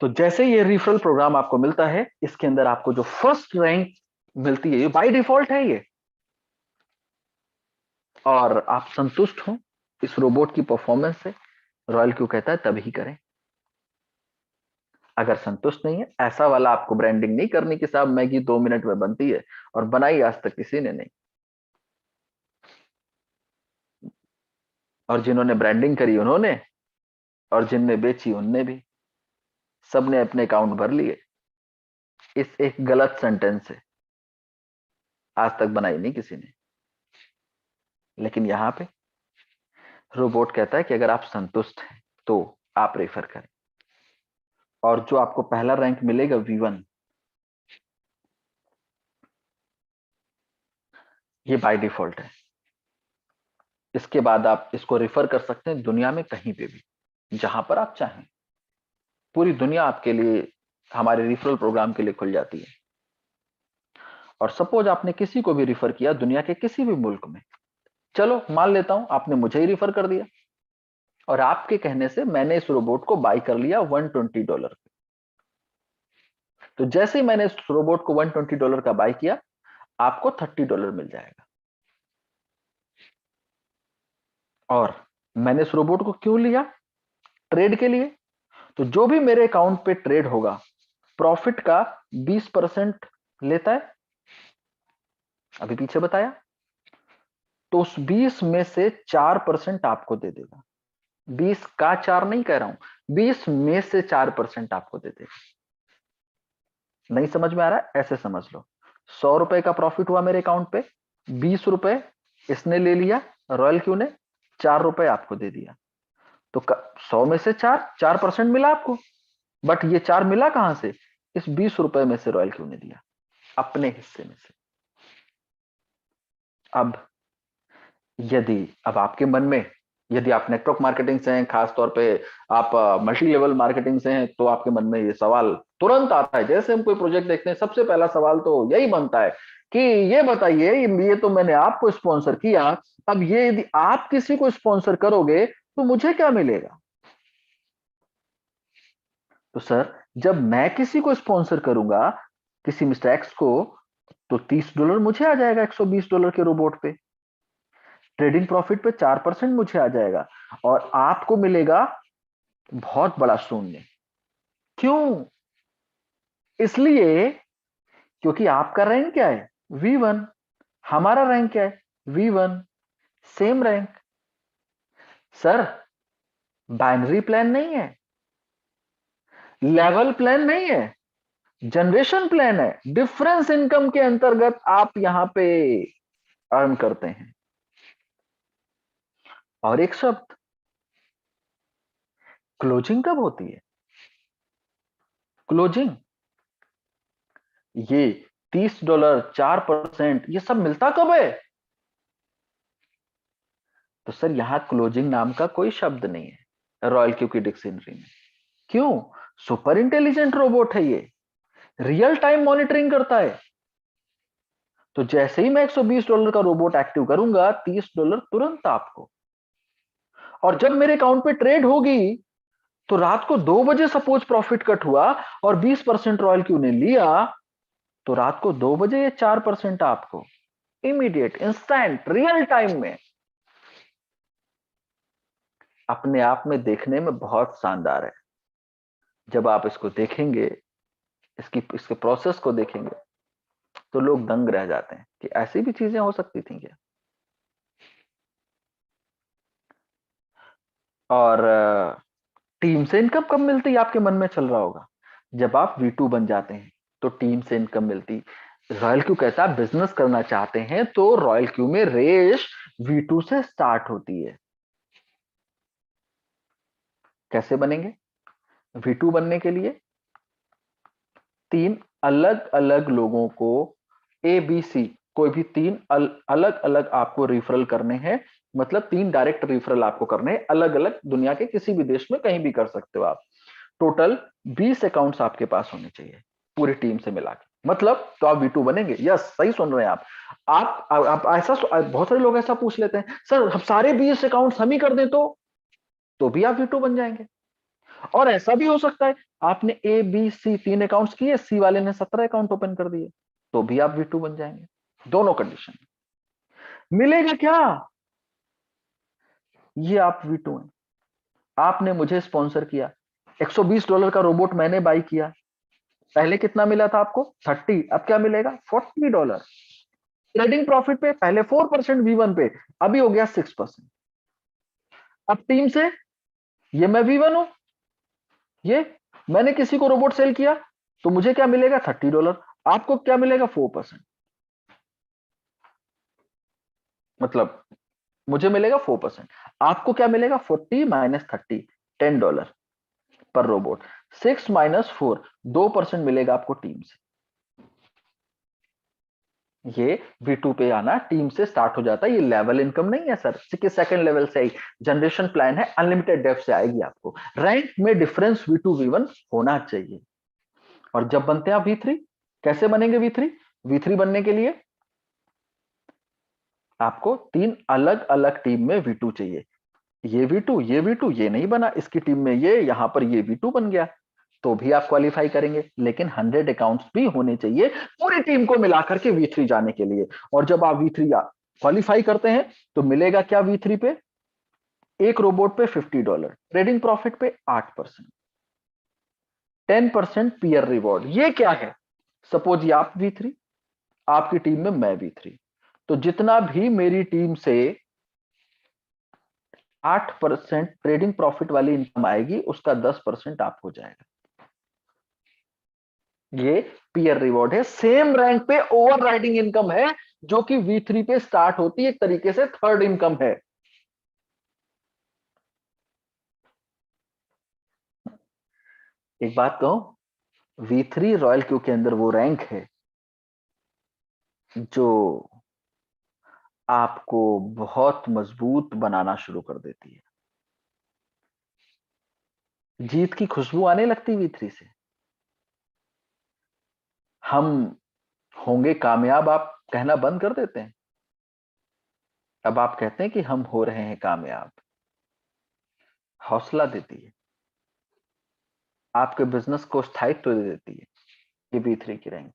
Speaker 1: तो जैसे ये रिफरल प्रोग्राम आपको मिलता है, इसके अंदर आपको जो फर्स्ट रैंक मिलती है, ये बाय डिफॉल्ट है ये, और आप संतुष्ट हो इस रोबोट की परफॉर्मेंस से, रॉयल क्यों कहता है तभी करें। अगर संतुष्ट नहीं है, ऐसा वाला आपको ब्रांडिंग नहीं करनी कि साहब मैगी 2 मिनट में बनती है, और बनाई आज तक किसी ने नहीं। और जिन्होंने ब्रांडिंग करी उन्होंने, और जिनने बेची उनने भी, सबने अपने अकाउंट भर लिए इस एक गलत सेंटेंस से। आज तक बनाई नहीं किसी ने। लेकिन यहां पे रोबोट कहता है कि अगर आप संतुष्ट हैं तो आप रेफर करें, और जो आपको पहला रैंक मिलेगा V1, ये बाय डिफॉल्ट है। इसके बाद आप इसको रेफर कर सकते हैं दुनिया में कहीं पे भी, जहां पर आप चाहें। पूरी दुनिया आपके लिए, हमारे रिफरल प्रोग्राम के लिए खुल जाती है। और सपोज आपने किसी को भी रिफर किया दुनिया के किसी भी मुल्क में, चलो मान लेता हूं आपने मुझे ही रिफर कर दिया, और आपके कहने से मैंने इस रोबोट को बाय कर लिया $120 पे। तो जैसे ही मैंने इस रोबोट को $120 का बाय किया, आपको $30 मिल जाएगा। और मैंने इस रोबोट को क्यों लिया? ट्रेड के लिए। तो जो भी मेरे अकाउंट पे ट्रेड होगा, प्रॉफिट का 20% लेता है, अभी पीछे बताया। तो उस 20 में से 4% आपको दे देगा। 20 का 4 नहीं कह रहा हूं, 20 में से 4% आपको दे देगा। नहीं समझ में आ रहा है? ऐसे समझ लो, 100 रुपए का प्रॉफिट हुआ मेरे अकाउंट पे, 20 रुपए इसने ले लिया, रॉयल क्यू ने 4 रुपए आपको दे दिया। तो 100 में से 4% मिला आपको। बट ये 4 मिला कहां से? इस 20 रुपए में से रॉयल क्यू ने दिया, अपने हिस्से में से। अब आपके मन में, यदि आप नेटवर्क मार्केटिंग से हैं, खासतौर पे आप मल्टी लेवल मार्केटिंग से हैं, तो आपके मन में ये सवाल तुरंत आता है। जैसे हम कोई प्रोजेक्ट देखते हैं, सबसे पहला सवाल तो यही बनता है कि ये बताइए, ये तो मैंने आपको स्पॉन्सर किया, अब ये यदि आप किसी को स्पॉन्सर करोगे तो मुझे क्या मिलेगा? तो सर, जब मैं किसी को स्पॉन्सर करूंगा, किसी मिस्टर एक्स को, तो $30 मुझे आ जाएगा $120 के रोबोट पे। ट्रेडिंग प्रॉफिट पे 4% मुझे आ जाएगा, और आपको मिलेगा बहुत बड़ा शून्य। क्यों? इसलिए क्योंकि आपका रैंक क्या है? V1। हमारा रैंक क्या है? V1। Same rank. Sir, binary plan नहीं है, लेवल प्लान नहीं है, जनरेशन प्लान है। डिफरेंस इनकम के अंतर्गत आप यहां पे अर्न करते हैं। और एक शब्द, क्लोजिंग कब होती है? क्लोजिंग, ये $30, 4%, ये सब मिलता कब है? तो सर, यहां क्लोजिंग नाम का कोई शब्द नहीं है रॉयल क्यू की डिक्शनरी में। क्यों? सुपर इंटेलिजेंट रोबोट है ये, रियल टाइम मॉनिटरिंग करता है। तो जैसे ही मैं $120 का रोबोट एक्टिव करूंगा, $30 तुरंत आपको। और जब मेरे अकाउंट पे ट्रेड होगी, तो रात को 2 बजे सपोज प्रॉफिट कट हुआ और 20% रॉयल क्यू ने लिया, तो रात को 2 बजे ये 4% आपको इमीडिएट, इंस्टेंट, रियल टाइम में। अपने आप में देखने में बहुत शानदार है। जब आप इसको देखेंगे, इसके प्रोसेस को देखेंगे, तो लोग दंग रह जाते हैं कि ऐसी भी चीजें हो सकती थी क्या। और टीम से इनकम कब मिलती है आपके मन में चल रहा होगा, जब आप V2 बन जाते हैं तो टीम से इनकम मिलती। रॉयल क्यू कहता है बिजनेस करना चाहते हैं तो रॉयल क्यू में रेस V2 से स्टार्ट होती है। कैसे बनेंगे V2 बनने के लिए? 3 अलग अलग लोगों को ABC, कोई भी 3 अलग अलग आपको रिफरल करने हैं, मतलब 3 डायरेक्ट रिफरल आपको करने हैं, अलग अलग दुनिया के किसी भी देश में कहीं भी कर सकते हो आप। टोटल 20 अकाउंट्स आपके पास होने चाहिए पूरी टीम से मिला के, मतलब तो आप V2 बनेंगे। यस, सही सुन रहे हैं आप ऐसा बहुत सारे लोग ऐसा पूछ लेते हैं, सर हम सारे 20 अकाउंट्स हम ही कर दें तो भी आप V2 बन जाएंगे। और ऐसा भी हो सकता है आपने ABC 3 अकाउंट्स किए, सी वाले ने 17 अकाउंट ओपन कर दिए, तो भी आप V2 बन जाएंगे। दोनों कंडीशन मिलेगा क्या? ये आप V2 हैं। आपने मुझे स्पॉन्सर किया, $120 का रोबोट मैंने बाई किया, पहले कितना मिला था आपको 30, अब क्या मिलेगा $40। ट्रेडिंग प्रॉफिट पे पहले 4% V1 पे, अभी हो गया 6%। अब टीम से ये मैं V1 हूं, ये मैंने किसी को रोबोट सेल किया तो मुझे क्या मिलेगा $30, आपको क्या मिलेगा 4%, मतलब मुझे मिलेगा 4%, आपको क्या मिलेगा 40 माइनस 30, $10 पर रोबोट। 6 माइनस 4, 2% मिलेगा आपको टीम से। ये V2 पे आना टीम से स्टार्ट हो जाता है। ये लेवल इनकम नहीं है सर कि सेकंड लेवल से आई, जनरेशन प्लान है, अनलिमिटेड डेप्थ से आएगी आपको। रैंक में डिफरेंस V2 V1 होना चाहिए। और जब बनते हैं आप V3, कैसे बनेंगे V3? V3 बनने के लिए आपको 3 अलग अलग टीम में V2 चाहिए। ये V2, ये V2, ये नहीं बना, इसकी टीम में ये, यहां पर ये V2 बन गया, तो भी आप क्वालिफाई करेंगे। लेकिन 100 अकाउंट्स भी होने चाहिए पूरी टीम को मिलाकर के V3 जाने के लिए। और जब आप V3 क्वालिफाई करते हैं तो मिलेगा क्या V3 पे? एक रोबोट पे $50, ट्रेडिंग प्रॉफिट पे 8%, 10% पीयर रिवॉर्ड। ये क्या है? सपोज ये आप V3, आपकी टीम में मैं V3, तो जितना भी मेरी टीम से 8% ट्रेडिंग प्रॉफिट वाली इनकम आएगी उसका 10% आपको जाएगा। ये पीयर रिवॉर्ड है। सेम रैंक पे ओवर राइडिंग इनकम है जो कि V3 पे स्टार्ट होती है, एक तरीके से थर्ड इनकम है। एक बात कहूं, V3 रॉयल क्यू के अंदर वो रैंक है जो आपको बहुत मजबूत बनाना शुरू कर देती है। जीत की खुशबू आने लगती V3 से। हम होंगे कामयाब आप कहना बंद कर देते हैं, अब आप कहते हैं कि हम हो रहे हैं कामयाब। हौसला देती है, आपके बिजनेस को स्थायित्व दे देती है ये V3 की रैंक।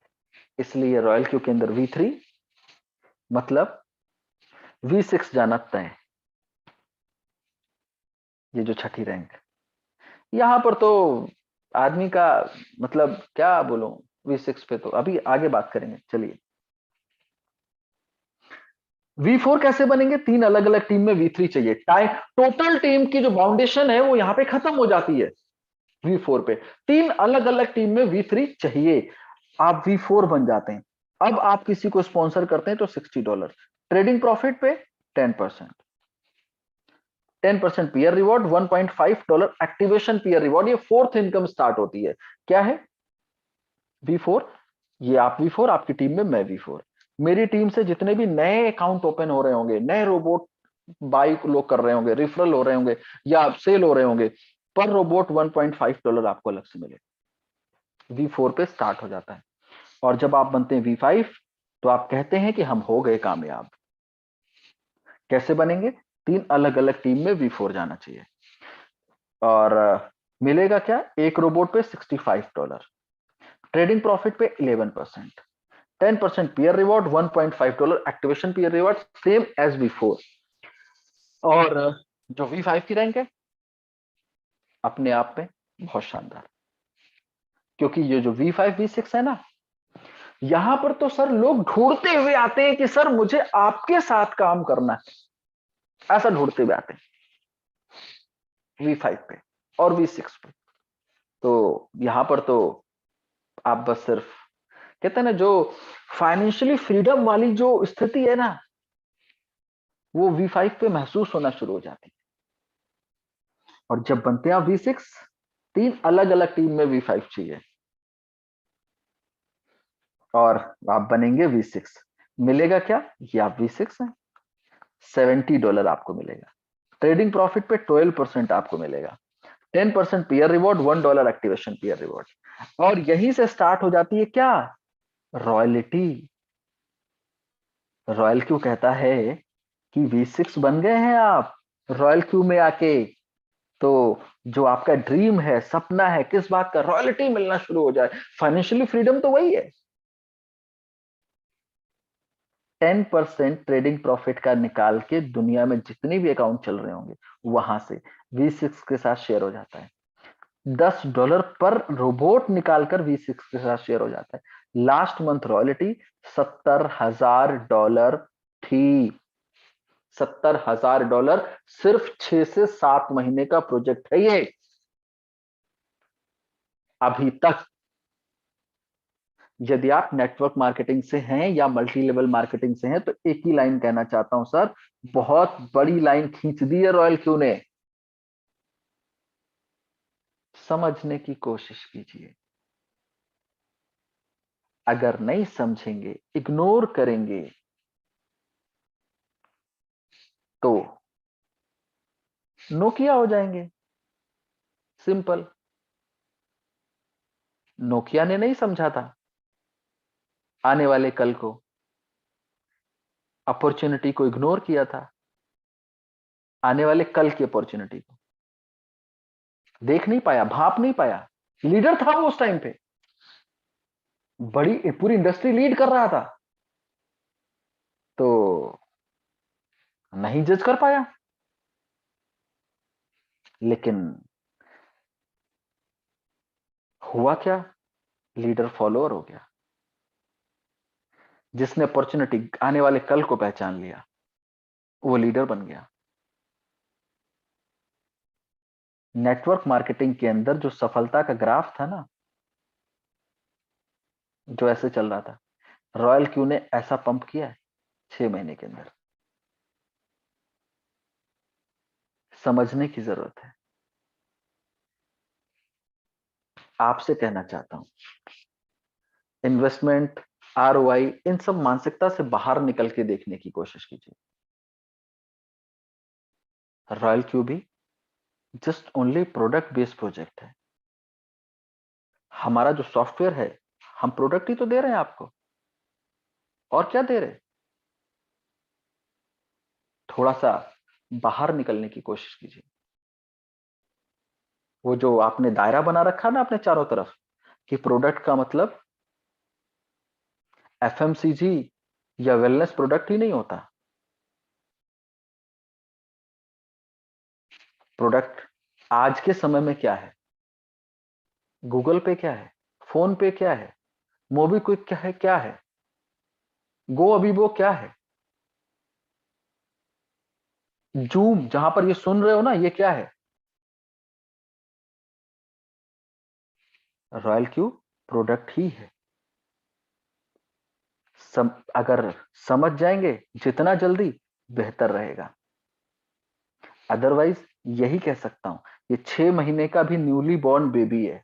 Speaker 1: इसलिए रॉयल क्यू के अंदर V3 मतलब V6 जाना तय। ये जो छठी रैंक, यहां पर तो आदमी का मतलब क्या बोलूं, V6 पे तो अभी आगे बात करेंगे। चलिए V4 कैसे बनेंगे? 3 अलग अलग टीम में V3 चाहिए। टोटल टीम की जो फाउंडेशन है वो यहां पे खत्म हो जाती है V4 पे। 3 अलग अलग टीम में V3 चाहिए, आप V4 बन जाते हैं। अब आप किसी को स्पॉन्सर करते हैं तो $60, ट्रेडिंग प्रॉफिट पे 10%, 10% per reward, $1.5 activation per reward. ये फोर्थ इनकम स्टार्ट होती है। क्या है? V4, ये आप V4, आपकी टीम में मैं V4। मेरी टीम से जितने भी नए अकाउंट ओपन हो रहे होंगे, नए रोबोट बाई लोग कर रहे होंगे, रिफरल हो रहे होंगे या सेल हो रहे होंगे, पर रोबोट $1.5 आपको अलग से मिले। V4 पे स्टार्ट हो जाता है। और जब आप बनते हैं V5 तो आप कहते हैं कि हम हो गए कामयाब। कैसे बनेंगे? 3 अलग अलग टीम में V4 जाना चाहिए। और मिलेगा क्या? एक रोबोट पे $65, ट्रेडिंग प्रॉफिट पे 11%, 10% per reward, $1.5 activation per reward, same as before. और जो V5 की रैंक है अपने आप में बहुत शानदार, क्योंकि ये जो V5 V6 है ना, यहां पर तो सर लोग ढूंढते हुए आते हैं कि सर मुझे आपके साथ काम करना है, ऐसा ढूंढते हुए आते हैं V5 पे और V6 पे। तो यहां पर तो आप बस सिर्फ कहते हैं ना, जो फाइनेंशियली फ्रीडम वाली जो स्थिति है ना, वो V5 पे महसूस होना शुरू हो जाती है। और जब बनते हैं V6, 3 अलग अलग टीम में V5 चाहिए और आप बनेंगे V6। मिलेगा क्या? ये आप V6 है, $70 आपको मिलेगा। ट्रेडिंग प्रॉफिट पे 12% आपको मिलेगा, 10% per reward, $1 activation per reward. और यहीं से स्टार्ट हो जाती है क्या? रॉयल्टी। रॉयल क्यू कहता है कि V6 बन गए हैं आप रॉयल क्यू में आके, तो जो आपका ड्रीम है, सपना है, किस बात का? रॉयल्टी मिलना शुरू हो जाए। फाइनेंशियली फ्रीडम तो वही है। 10% ट्रेडिंग प्रॉफिट का निकाल के दुनिया में जितने भी अकाउंट चल रहे होंगे वहां से V6 के साथ शेयर हो जाता है। $10 पर रोबोट निकालकर V6 के साथ शेयर हो जाता है। लास्ट मंथ रॉयल्टी $70,000 थी। $70,000 सिर्फ 6 से 7 महीने का प्रोजेक्ट है ये अभी तक। यदि आप नेटवर्क मार्केटिंग से हैं या मल्टी लेवल मार्केटिंग से हैं तो एक ही लाइन कहना चाहता हूं सर, बहुत बड़ी लाइन खींच दी है रॉयल क्यू ने। समझने की कोशिश कीजिए। अगर नहीं समझेंगे, इग्नोर करेंगे, तो नोकिया हो जाएंगे। सिंपल। नोकिया ने नहीं समझा था आने वाले कल को, अपॉर्चुनिटी को इग्नोर किया था, आने वाले कल की अपॉर्चुनिटी को देख नहीं पाया, भाप नहीं पाया। लीडर था वो उस टाइम पे, बड़ी पूरी इंडस्ट्री लीड कर रहा था, तो नहीं जज कर पाया। लेकिन हुआ क्या? लीडर फॉलोअर हो गया। जिसने अपॉर्चुनिटी आने वाले कल को पहचान लिया, वो लीडर बन गया। नेटवर्क मार्केटिंग के अंदर जो सफलता का ग्राफ था ना, जो ऐसे चल रहा था, रॉयल क्यू ने ऐसा पंप किया है 6 महीने के अंदर। समझने की जरूरत है। आपसे कहना चाहता हूं, इन्वेस्टमेंट, ROI, इन सब मानसिकता से बाहर निकल के देखने की कोशिश कीजिए। रॉयल क्यू भी just only product based project है। हमारा जो सॉफ्टवेयर है, हम प्रोडक्ट ही तो दे रहे हैं आपको, और क्या दे रहे? थोड़ा सा बाहर निकलने की कोशिश कीजिए। वो जो आपने दायरा बना रखा ना अपने चारों तरफ, कि प्रोडक्ट का मतलब FMCG या वेलनेस प्रोडक्ट ही नहीं होता। प्रोडक्ट आज के समय में क्या है? गूगल पे क्या है? फोन पे क्या है? मोबीक्विक क्या है? क्या है? गो अबीबो क्या है? जूम, जहां पर ये सुन रहे हो ना, ये क्या है? रॉयल क्यू प्रोडक्ट ही है। अगर समझ जाएंगे जितना जल्दी, बेहतर रहेगा। अदरवाइज यही कह सकता हूं, ये 6 महीने का भी न्यूली बॉर्न बेबी है,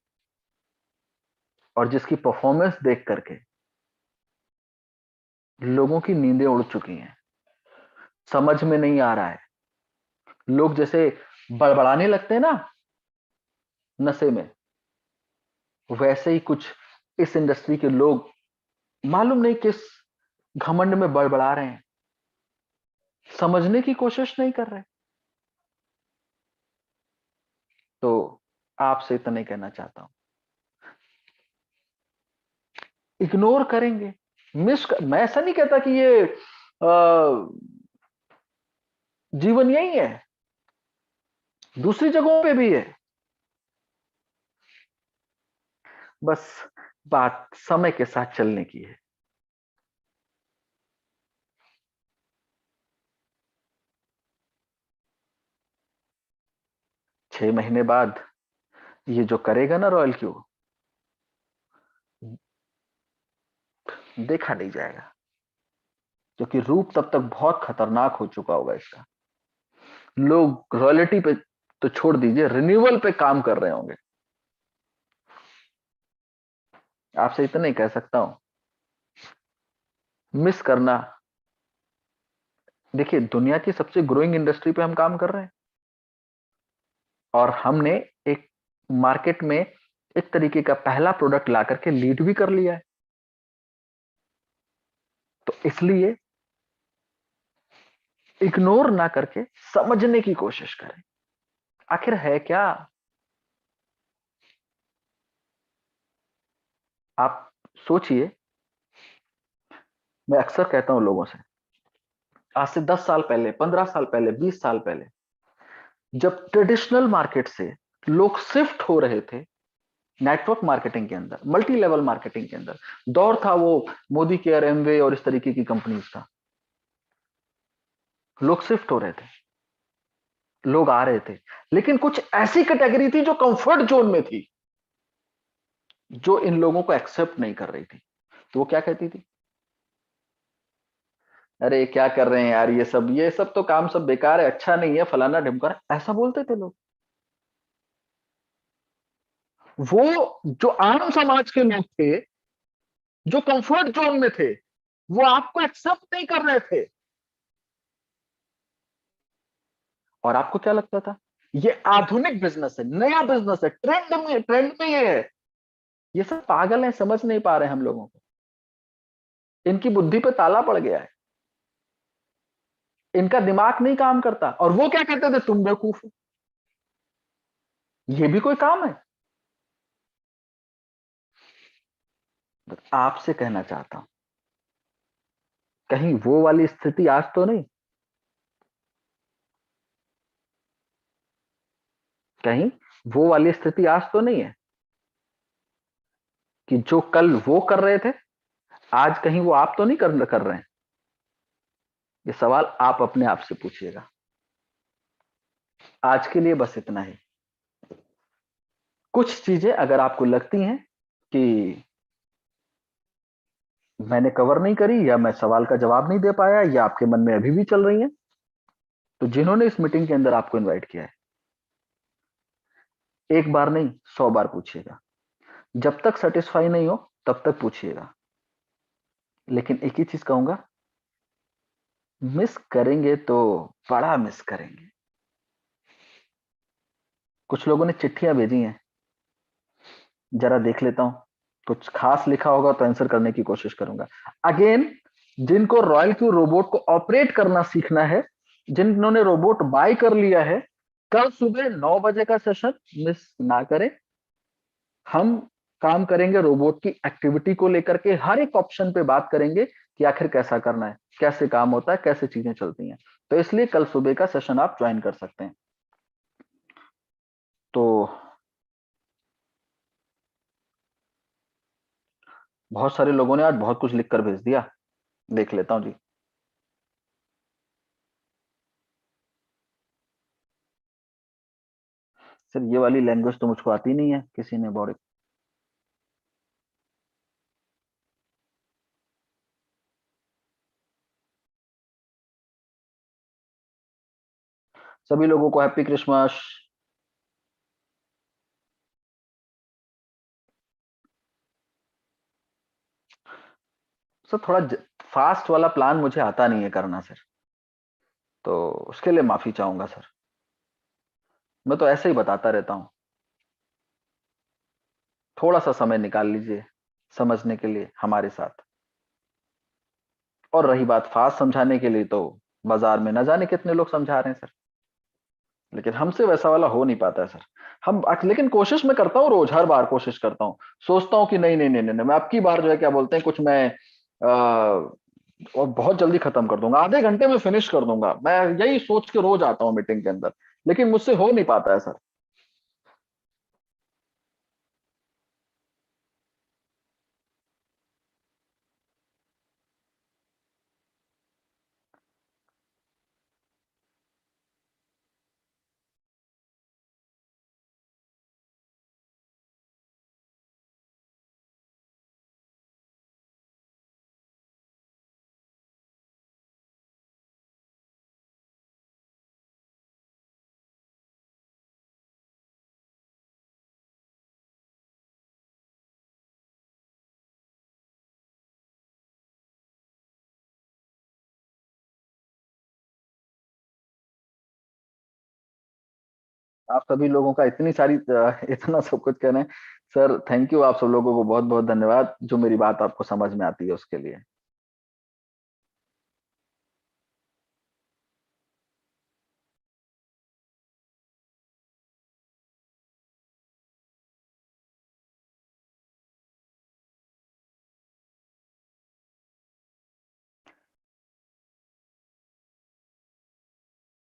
Speaker 1: और जिसकी परफॉर्मेंस देख करके लोगों की नींदें उड़ चुकी हैं। समझ में नहीं आ रहा है। लोग जैसे बड़बड़ाने लगते हैं ना नशे में, वैसे ही कुछ इस इंडस्ट्री के लोग मालूम नहीं किस घमंड में बड़बड़ा रहे हैं, समझने की कोशिश नहीं कर रहे। तो आपसे इतना ही कहना चाहता हूं, इग्नोर करेंगे, मैं ऐसा नहीं कहता कि ये जीवन यही है, दूसरी जगहों पे भी है। बस बात समय के साथ चलने की है। 6 महीने बाद ये जो करेगा ना रॉयल क्यू, देखा नहीं जाएगा, क्योंकि रूप तब तक बहुत खतरनाक हो चुका होगा इसका। लोग रॉयल्टी पे तो छोड़ दीजिए, रिन्यूअल पे काम कर रहे होंगे। आपसे इतना ही कह सकता हूं, मिस करना। देखिए, दुनिया की सबसे ग्रोइंग इंडस्ट्री पे हम काम कर रहे हैं, और हमने एक मार्केट में एक तरीके का पहला प्रोडक्ट ला करके लीड भी कर लिया है। तो इसलिए इग्नोर ना करके समझने की कोशिश करें, आखिर है क्या। आप सोचिए, मैं अक्सर कहता हूं लोगों से, आज से 10 साल पहले, 15 साल पहले, 20 साल पहले, जब ट्रेडिशनल मार्केट से लोग शिफ्ट हो रहे थे नेटवर्क मार्केटिंग के अंदर, मल्टी लेवल मार्केटिंग के अंदर, दौर था वो मोदी केयर, एमवे और इस तरीके की कंपनीज का। लोग शिफ्ट हो रहे थे, लोग आ रहे थे, लेकिन कुछ ऐसी कैटेगरी थी जो कंफर्ट जोन में थी, जो इन लोगों को एक्सेप्ट नहीं कर रही थी। तो वो क्या कहती थी? अरे क्या कर रहे हैं यार, ये सब तो काम सब बेकार है, अच्छा नहीं है, फलाना ढिमका, ऐसा बोलते थे लोग। वो जो आम समाज के लोग थे, जो कंफर्ट जोन में थे, वो आपको एक्सेप्ट नहीं कर रहे थे। और आपको क्या लगता था? ये आधुनिक बिजनेस है, नया बिजनेस है, ट्रेंड में ये है। ये सब पागल हैं, समझ नहीं पा रहे हम लोगों को। इनकी बुद्धि पे ताला पड़ गया है, इनका दिमाग नहीं काम करता। और वो क्या कहते थे? तुम बेवकूफ हो। ये भी कोई काम है? आपसे कहना चाहता हूं, कहीं वो वाली स्थिति आज तो नहीं, कहीं वो वाली स्थिति आज तो नहीं है कि जो कल वो कर रहे थे, आज कहीं वो आप तो नहीं कर रहे हैं। ये सवाल आप अपने आप से पूछिएगा। आज के लिए बस इतना ही। कुछ चीजें अगर आपको लगती हैं कि मैंने कवर नहीं करी, या मैं सवाल का जवाब नहीं दे पाया, या आपके मन में अभी भी चल रही हैं, तो जिन्होंने इस मीटिंग के अंदर आपको इनवाइट किया है, एक बार नहीं 100 बार पूछिएगा। जब तक सेटिस्फाई नहीं हो तब तक पूछिएगा। लेकिन एक ही चीज कहूंगा, मिस करेंगे तो बड़ा मिस करेंगे। कुछ लोगों ने चिट्ठियां भेजी हैं, जरा देख लेता हूं, कुछ खास लिखा होगा तो आंसर करने की कोशिश करूंगा। अगेन, जिनको रॉयल क्यू रोबोट को ऑपरेट करना सीखना है, जिन्होंने रोबोट बाय कर लिया है, कल सुबह 9 बजे का सेशन मिस ना करें। हम काम करेंगे रोबोट की एक्टिविटी को लेकर के, हर एक ऑप्शन पे बात करेंगे कि आखिर कैसा करना है, कैसे काम होता है, कैसे चीजें चलती हैं। तो इसलिए कल सुबह का सेशन आप ज्वाइन कर सकते हैं। तो बहुत सारे लोगों ने आज बहुत कुछ लिखकर भेज दिया, देख लेता हूं जी। सर ये वाली लैंग्वेज तो मुझको आती नहीं है, किसी ने बॉडी। सभी लोगों को हैप्पी क्रिसमस। सर थोड़ा फास्ट वाला प्लान मुझे आता नहीं है करना सर, तो उसके लिए माफी चाहूंगा सर। मैं तो ऐसे ही बताता रहता हूं, थोड़ा सा समय निकाल लीजिए समझने के लिए हमारे साथ। और रही बात फास्ट समझाने के लिए, तो बाजार में न जाने कितने लोग समझा रहे हैं सर, लेकिन हमसे वैसा वाला हो नहीं पाता है सर। हम लेकिन कोशिश मैं करता हूँ, रोज हर बार कोशिश करता हूँ, सोचता हूँ कि नहीं नहीं नहीं नहीं, मैं अब की बार जो है क्या बोलते हैं कुछ मैं और बहुत जल्दी खत्म कर दूंगा, आधे घंटे में फिनिश कर दूंगा, मैं यही सोच के रोज आता हूँ मीटिंग के अंदर, लेकिन मुझसे हो नहीं पाता है सर। आप सभी लोगों का इतना सब कुछ कहना है सर। थैंक यू, आप सब लोगों को बहुत बहुत धन्यवाद जो मेरी बात आपको समझ में आती है उसके लिए।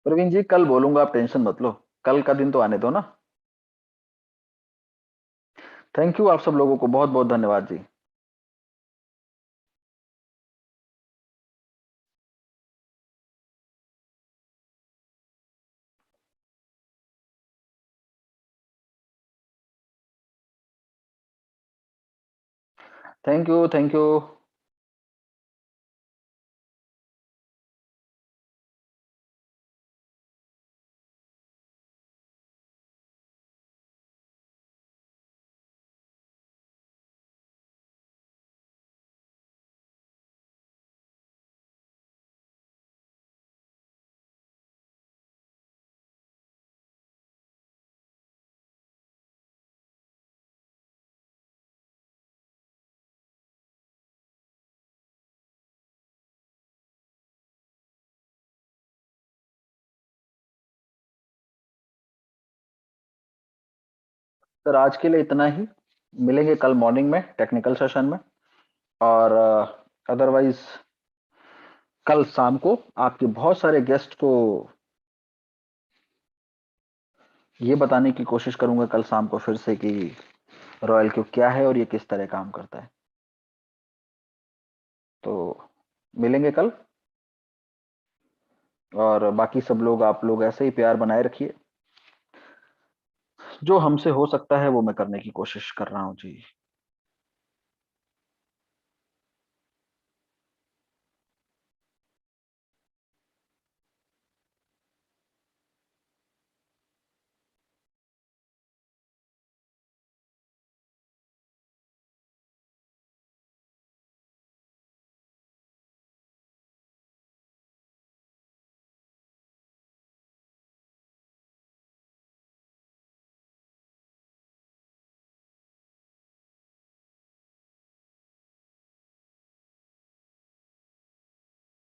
Speaker 1: प्रवीण जी कल बोलूंगा, आप टेंशन मत लो, कल का दिन तो आने दो ना। थैंक यू, आप सब लोगों को बहुत बहुत धन्यवाद जी। Thank you, thank you. Sir आज के लिए इतना ही, मिलेंगे कल मॉर्निंग में टेक्निकल सेशन में, और अदरवाइज कल शाम को आपके बहुत सारे गेस्ट को ये बताने की कोशिश करूंगा कल शाम को फिर से कि रॉयल क्यू क्या है और ये किस तरह काम करता है। तो मिलेंगे कल, और बाकी सब लोग, आप लोग ऐसे ही प्यार बनाए रखिए। जो हमसे हो सकता है वो मैं करने की कोशिश कर रहा हूँ जी।